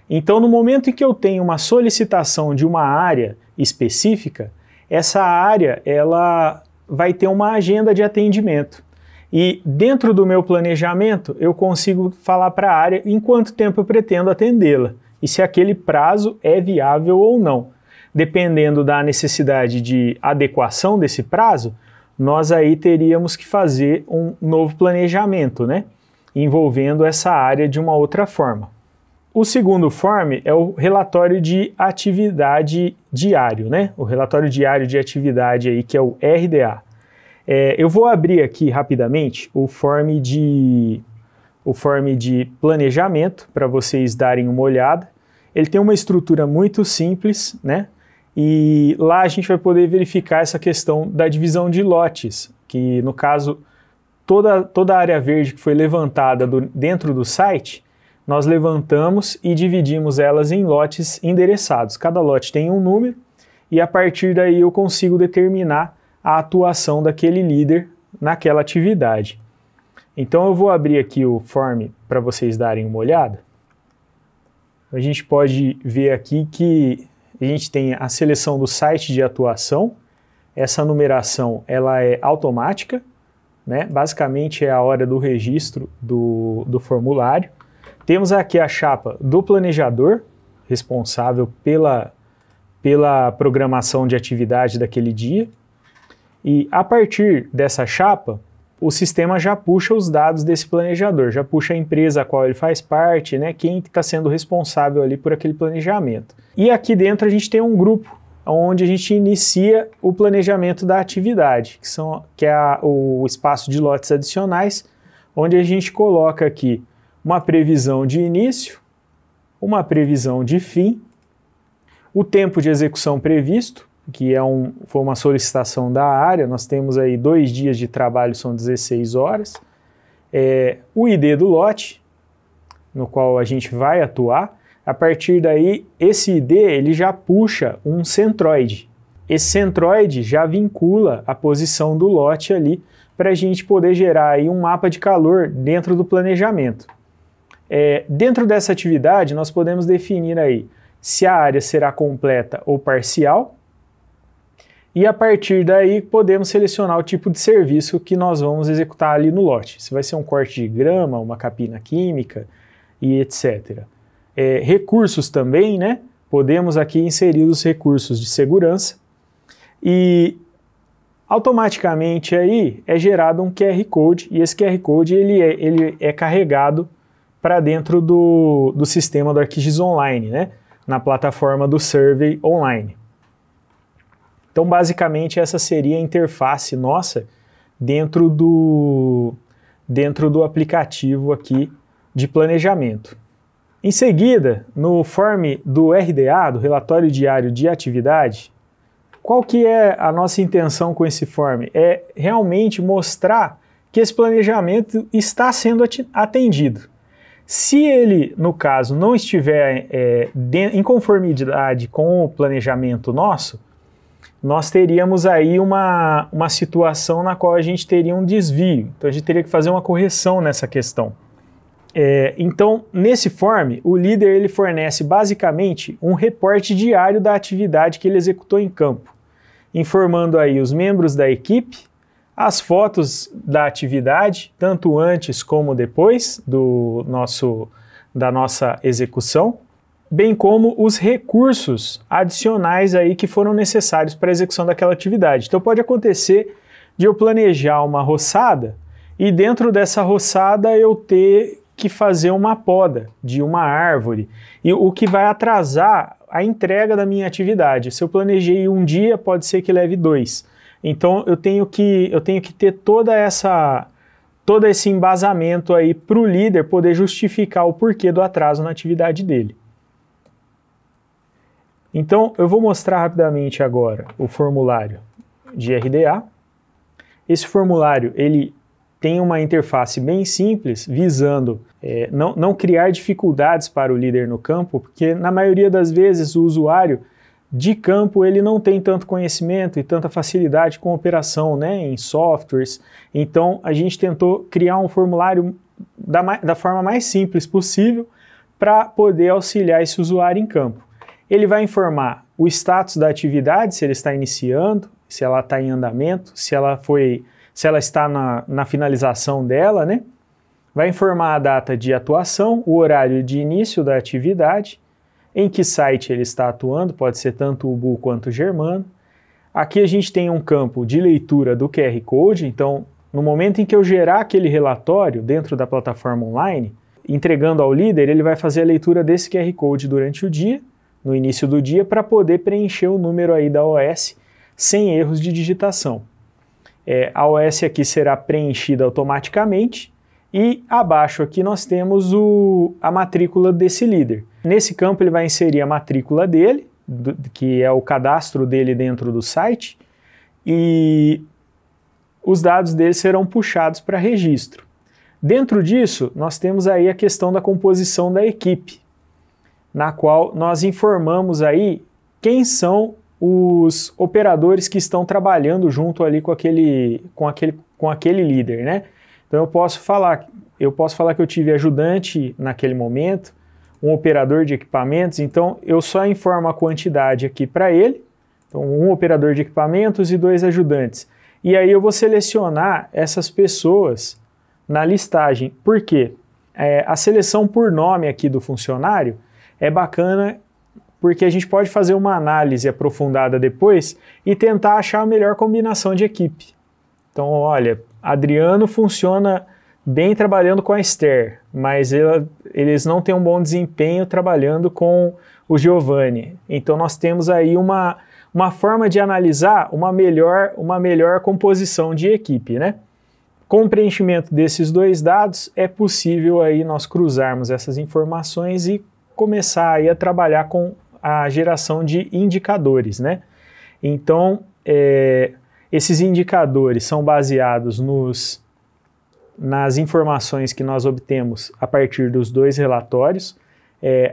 S9: Então, no momento em que eu tenho uma solicitação de uma área específica, essa área ela vai ter uma agenda de atendimento. E dentro do meu planejamento, eu consigo falar para a área em quanto tempo eu pretendo atendê-la e se aquele prazo é viável ou não. Dependendo da necessidade de adequação desse prazo, nós aí teríamos que fazer um novo planejamento, né? Envolvendo essa área de uma outra forma. O segundo form é o relatório de atividade diário, né? O relatório diário de atividade aí, que é o RDA. Eu vou abrir aqui rapidamente o form de planejamento para vocês darem uma olhada. Ele tem uma estrutura muito simples, né? E lá a gente vai poder verificar essa questão da divisão de lotes, que no caso toda a área verde que foi levantada dentro do site, nós levantamos e dividimos elas em lotes endereçados. Cada lote tem um número e a partir daí eu consigo determinar a atuação daquele líder naquela atividade. Então eu vou abrir aqui o form para vocês darem uma olhada. A gente pode ver aqui que a gente tem a seleção do site de atuação. Essa numeração ela é automática, né? Basicamente é a hora do registro do formulário. Temos aqui a chapa do planejador, responsável pela programação de atividade daquele dia. E a partir dessa chapa, o sistema já puxa os dados desse planejador, já puxa a empresa a qual ele faz parte, né, quem está sendo responsável ali por aquele planejamento. E aqui dentro a gente tem um grupo onde a gente inicia o planejamento da atividade, que é o espaço de lotes adicionais, onde a gente coloca aqui uma previsão de início, uma previsão de fim, o tempo de execução previsto, que foi uma solicitação da área, nós temos aí 2 dias de trabalho, são 16 horas, o ID do lote, no qual a gente vai atuar. A partir daí, esse ID ele já puxa um centroide. Esse centroide já vincula a posição do lote ali para a gente poder gerar aí um mapa de calor dentro do planejamento. Dentro dessa atividade, nós podemos definir aí se a área será completa ou parcial, e a partir daí podemos selecionar o tipo de serviço que nós vamos executar ali no lote. Se vai ser um corte de grama, uma capina química e etc. Recursos também, né? Podemos aqui inserir os recursos de segurança e automaticamente aí é gerado um QR Code e esse QR Code ele é carregado para dentro do sistema do ArcGIS Online, né? Na plataforma do Survey Online. Então, basicamente, essa seria a interface nossa dentro do aplicativo aqui de planejamento. Em seguida, no form do RDA, do Relatório Diário de Atividade, qual que é a nossa intenção com esse form? É realmente mostrar que esse planejamento está sendo atendido. Se ele, no caso, não estiver em conformidade com o planejamento nosso, nós teríamos aí uma situação na qual a gente teria um desvio. Então a gente teria que fazer uma correção nessa questão. Então, nesse form, o líder ele fornece basicamente um reporte diário da atividade que ele executou em campo, informando aí os membros da equipe, as fotos da atividade, tanto antes como depois da nossa execução, bem como os recursos adicionais aí que foram necessários para a execução daquela atividade. Então pode acontecer de eu planejar uma roçada e dentro dessa roçada eu ter que fazer uma poda de uma árvore, e o que vai atrasar a entrega da minha atividade. Se eu planejei um dia, pode ser que leve 2. Então eu tenho que ter todo esse embasamento aí para o líder poder justificar o porquê do atraso na atividade dele. Então, eu vou mostrar rapidamente agora o formulário de RDA. Esse formulário, ele tem uma interface bem simples, visando não criar dificuldades para o líder no campo, porque na maioria das vezes o usuário de campo ele não tem tanto conhecimento e tanta facilidade com operação, né, em softwares. Então, a gente tentou criar um formulário da forma mais simples possível, para poder auxiliar esse usuário em campo. Ele vai informar o status da atividade, se ele está iniciando, se ela está em andamento, se ela está na finalização dela, né? Vai informar a data de atuação, o horário de início da atividade, em que site ele está atuando, pode ser tanto o Ubu quanto o Germano. Aqui a gente tem um campo de leitura do QR Code, então no momento em que eu gerar aquele relatório dentro da plataforma online, entregando ao líder, ele vai fazer a leitura desse QR Code durante o dia, no início do dia, para poder preencher o número aí da OS sem erros de digitação. A OS aqui será preenchida automaticamente e abaixo aqui nós temos a matrícula desse líder. Nesse campo ele vai inserir a matrícula dele, que é o cadastro dele dentro do site, e os dados dele serão puxados para registro. Dentro disso, nós temos aí a questão da composição da equipe, na qual nós informamos aí quem são os operadores que estão trabalhando junto ali com aquele líder, né? Então eu posso falar que eu tive ajudante naquele momento, um operador de equipamentos, então eu só informo a quantidade aqui para ele, então um operador de equipamentos e 2 ajudantes. E aí eu vou selecionar essas pessoas na listagem. Por quê? A seleção por nome aqui do funcionário é bacana porque a gente pode fazer uma análise aprofundada depois e tentar achar a melhor combinação de equipe. Então, olha, Adriano funciona bem trabalhando com a Esther, mas eles não têm um bom desempenho trabalhando com o Giovanni. Então nós temos aí uma forma de analisar uma melhor composição de equipe, né? Com o preenchimento desses 2 dados, é possível aí nós cruzarmos essas informações e começar aí a trabalhar com a geração de indicadores, né? Então, esses indicadores são baseados nas informações que nós obtemos a partir dos 2 relatórios.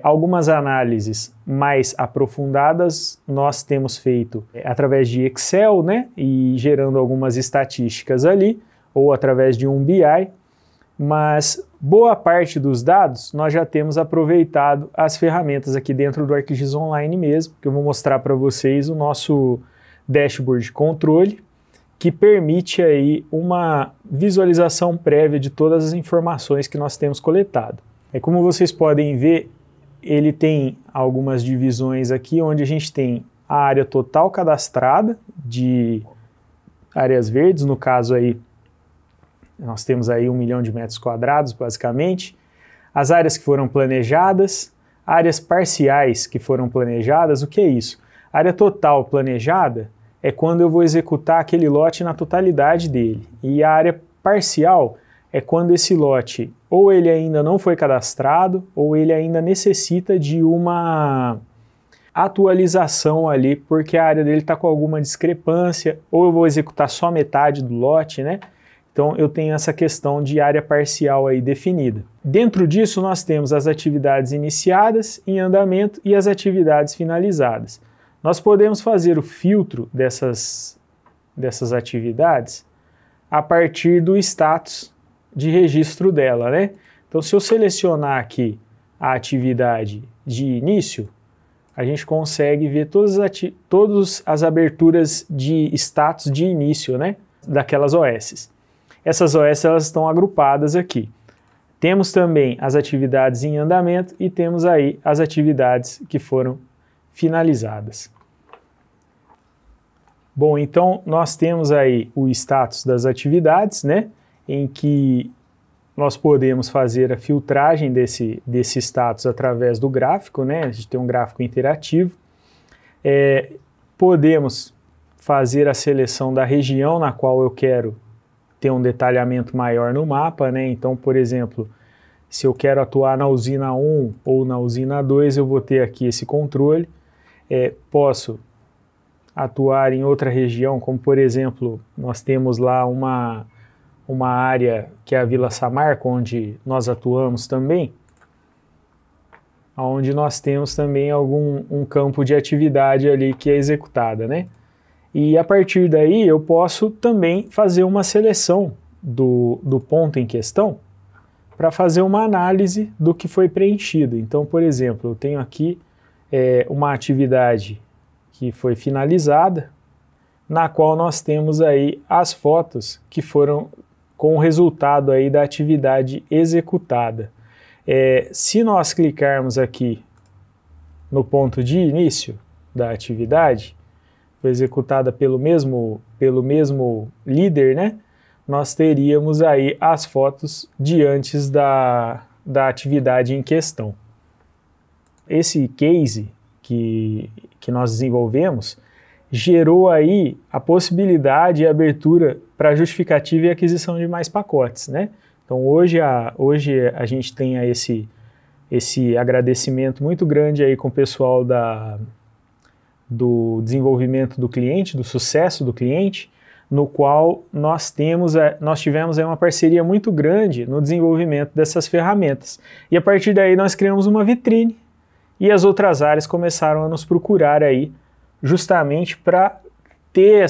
S9: Algumas análises mais aprofundadas nós temos feito através de Excel, né, e gerando algumas estatísticas ali, ou através de um BI, mas boa parte dos dados nós já temos aproveitado as ferramentas aqui dentro do ArcGIS Online mesmo, que eu vou mostrar para vocês o nosso dashboard de controle, que permite aí uma visualização prévia de todas as informações que nós temos coletado. Como vocês podem ver, ele tem algumas divisões aqui, onde a gente tem a área total cadastrada de áreas verdes, no caso aí, nós temos aí 1 milhão de metros quadrados, basicamente, as áreas que foram planejadas, áreas parciais que foram planejadas. O que é isso? A área total planejada é quando eu vou executar aquele lote na totalidade dele, e a área parcial é quando esse lote ou ele ainda não foi cadastrado ou ele ainda necessita de uma atualização ali, porque a área dele está com alguma discrepância, ou eu vou executar só metade do lote, né? Então eu tenho essa questão de área parcial aí definida. Dentro disso nós temos as atividades iniciadas, em andamento e as atividades finalizadas. Nós podemos fazer o filtro dessas atividades a partir do status de registro dela, né? Então se eu selecionar aqui a atividade de início, a gente consegue ver todas as aberturas de status de início, né, daquelas OSs. Essas OS elas estão agrupadas aqui. Temos também as atividades em andamento e temos aí as atividades que foram finalizadas. Bom, então nós temos aí o status das atividades, né, em que nós podemos fazer a filtragem desse status através do gráfico, né, a gente tem um gráfico interativo. Podemos fazer a seleção da região na qual eu quero ter um detalhamento maior no mapa, né? Então, por exemplo, se eu quero atuar na usina 1 ou na usina 2, eu vou ter aqui esse controle. Posso atuar em outra região, como por exemplo, nós temos lá uma área que é a Vila Samarco, onde nós atuamos também, onde nós temos também um campo de atividade ali que é executada, né? E a partir daí eu posso também fazer uma seleção do ponto em questão para fazer uma análise do que foi preenchido. Então, por exemplo, eu tenho aqui uma atividade que foi finalizada, na qual nós temos aí as fotos que foram com o resultado aí da atividade executada. Se nós clicarmos aqui no ponto de início da atividade, foi executada pelo mesmo líder, né? Nós teríamos aí as fotos de antes da atividade em questão. Esse case que nós desenvolvemos gerou aí a possibilidade e abertura para justificativa e aquisição de mais pacotes, né? Então hoje a gente tem aí esse agradecimento muito grande aí com o pessoal do desenvolvimento do cliente, do sucesso do cliente, no qual nós tivemos aí uma parceria muito grande no desenvolvimento dessas ferramentas. E a partir daí nós criamos uma vitrine e as outras áreas começaram a nos procurar aí justamente para ter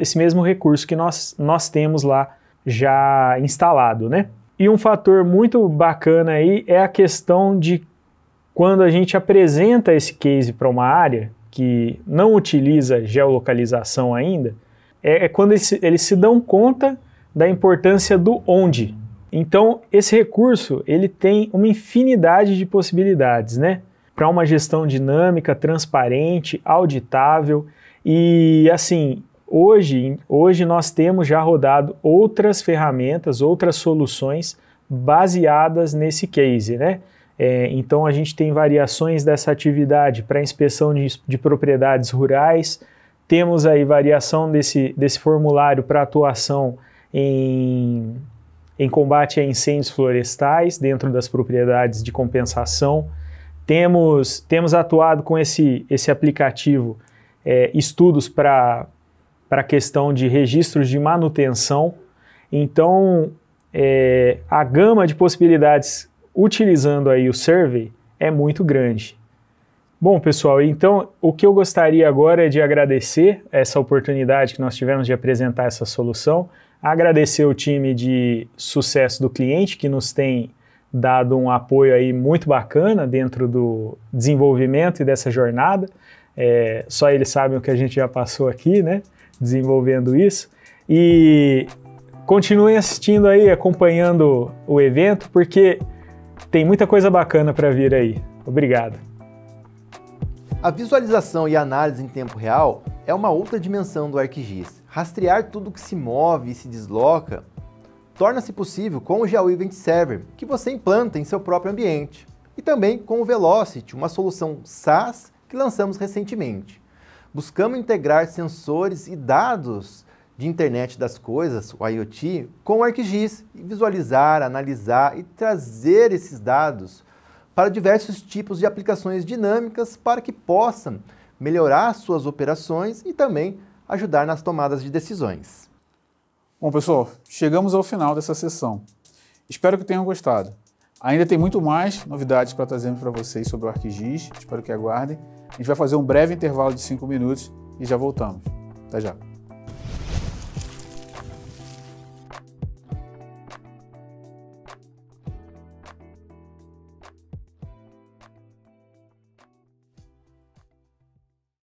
S9: esse mesmo recurso que nós temos lá já instalado, né? E um fator muito bacana aí é a questão de quando a gente apresenta esse case para uma área que não utiliza geolocalização ainda, quando eles se dão conta da importância do onde. Então, esse recurso ele tem uma infinidade de possibilidades, né? Para uma gestão dinâmica, transparente, auditável e assim, hoje nós temos já rodado outras ferramentas, outras soluções baseadas nesse case, né? Então a gente tem variações dessa atividade para inspeção de propriedades rurais, temos aí variação desse formulário para atuação em combate a incêndios florestais dentro das propriedades de compensação. Temos atuado com esse aplicativo estudos para a questão de registros de manutenção. Então, a gama de possibilidades utilizando aí o Survey é muito grande. Bom, pessoal, então o que eu gostaria agora é de agradecer essa oportunidade que nós tivemos de apresentar essa solução, agradecer o time de sucesso do cliente que nos tem dado um apoio aí muito bacana dentro do desenvolvimento e dessa jornada. Só eles sabem o que a gente já passou aqui, né, desenvolvendo isso. E continuem assistindo aí, acompanhando o evento, porque tem muita coisa bacana para vir aí. Obrigado.
S2: A visualização e análise em tempo real é uma outra dimensão do ArcGIS. Rastrear tudo que se move e se desloca torna-se possível com o GeoEvent Server, que você implanta em seu próprio ambiente. E também com o Velocity, uma solução SaaS que lançamos recentemente. Buscamos integrar sensores e dados de internet das coisas, o IoT, com o ArcGIS e visualizar, analisar e trazer esses dados para diversos tipos de aplicações dinâmicas para que possam melhorar suas operações e também ajudar nas tomadas de decisões.
S3: Bom, pessoal, chegamos ao final dessa sessão. Espero que tenham gostado. Ainda tem muito mais novidades para trazermos para vocês sobre o ArcGIS. Espero que aguardem. A gente vai fazer um breve intervalo de 5 minutos e já voltamos. Até já.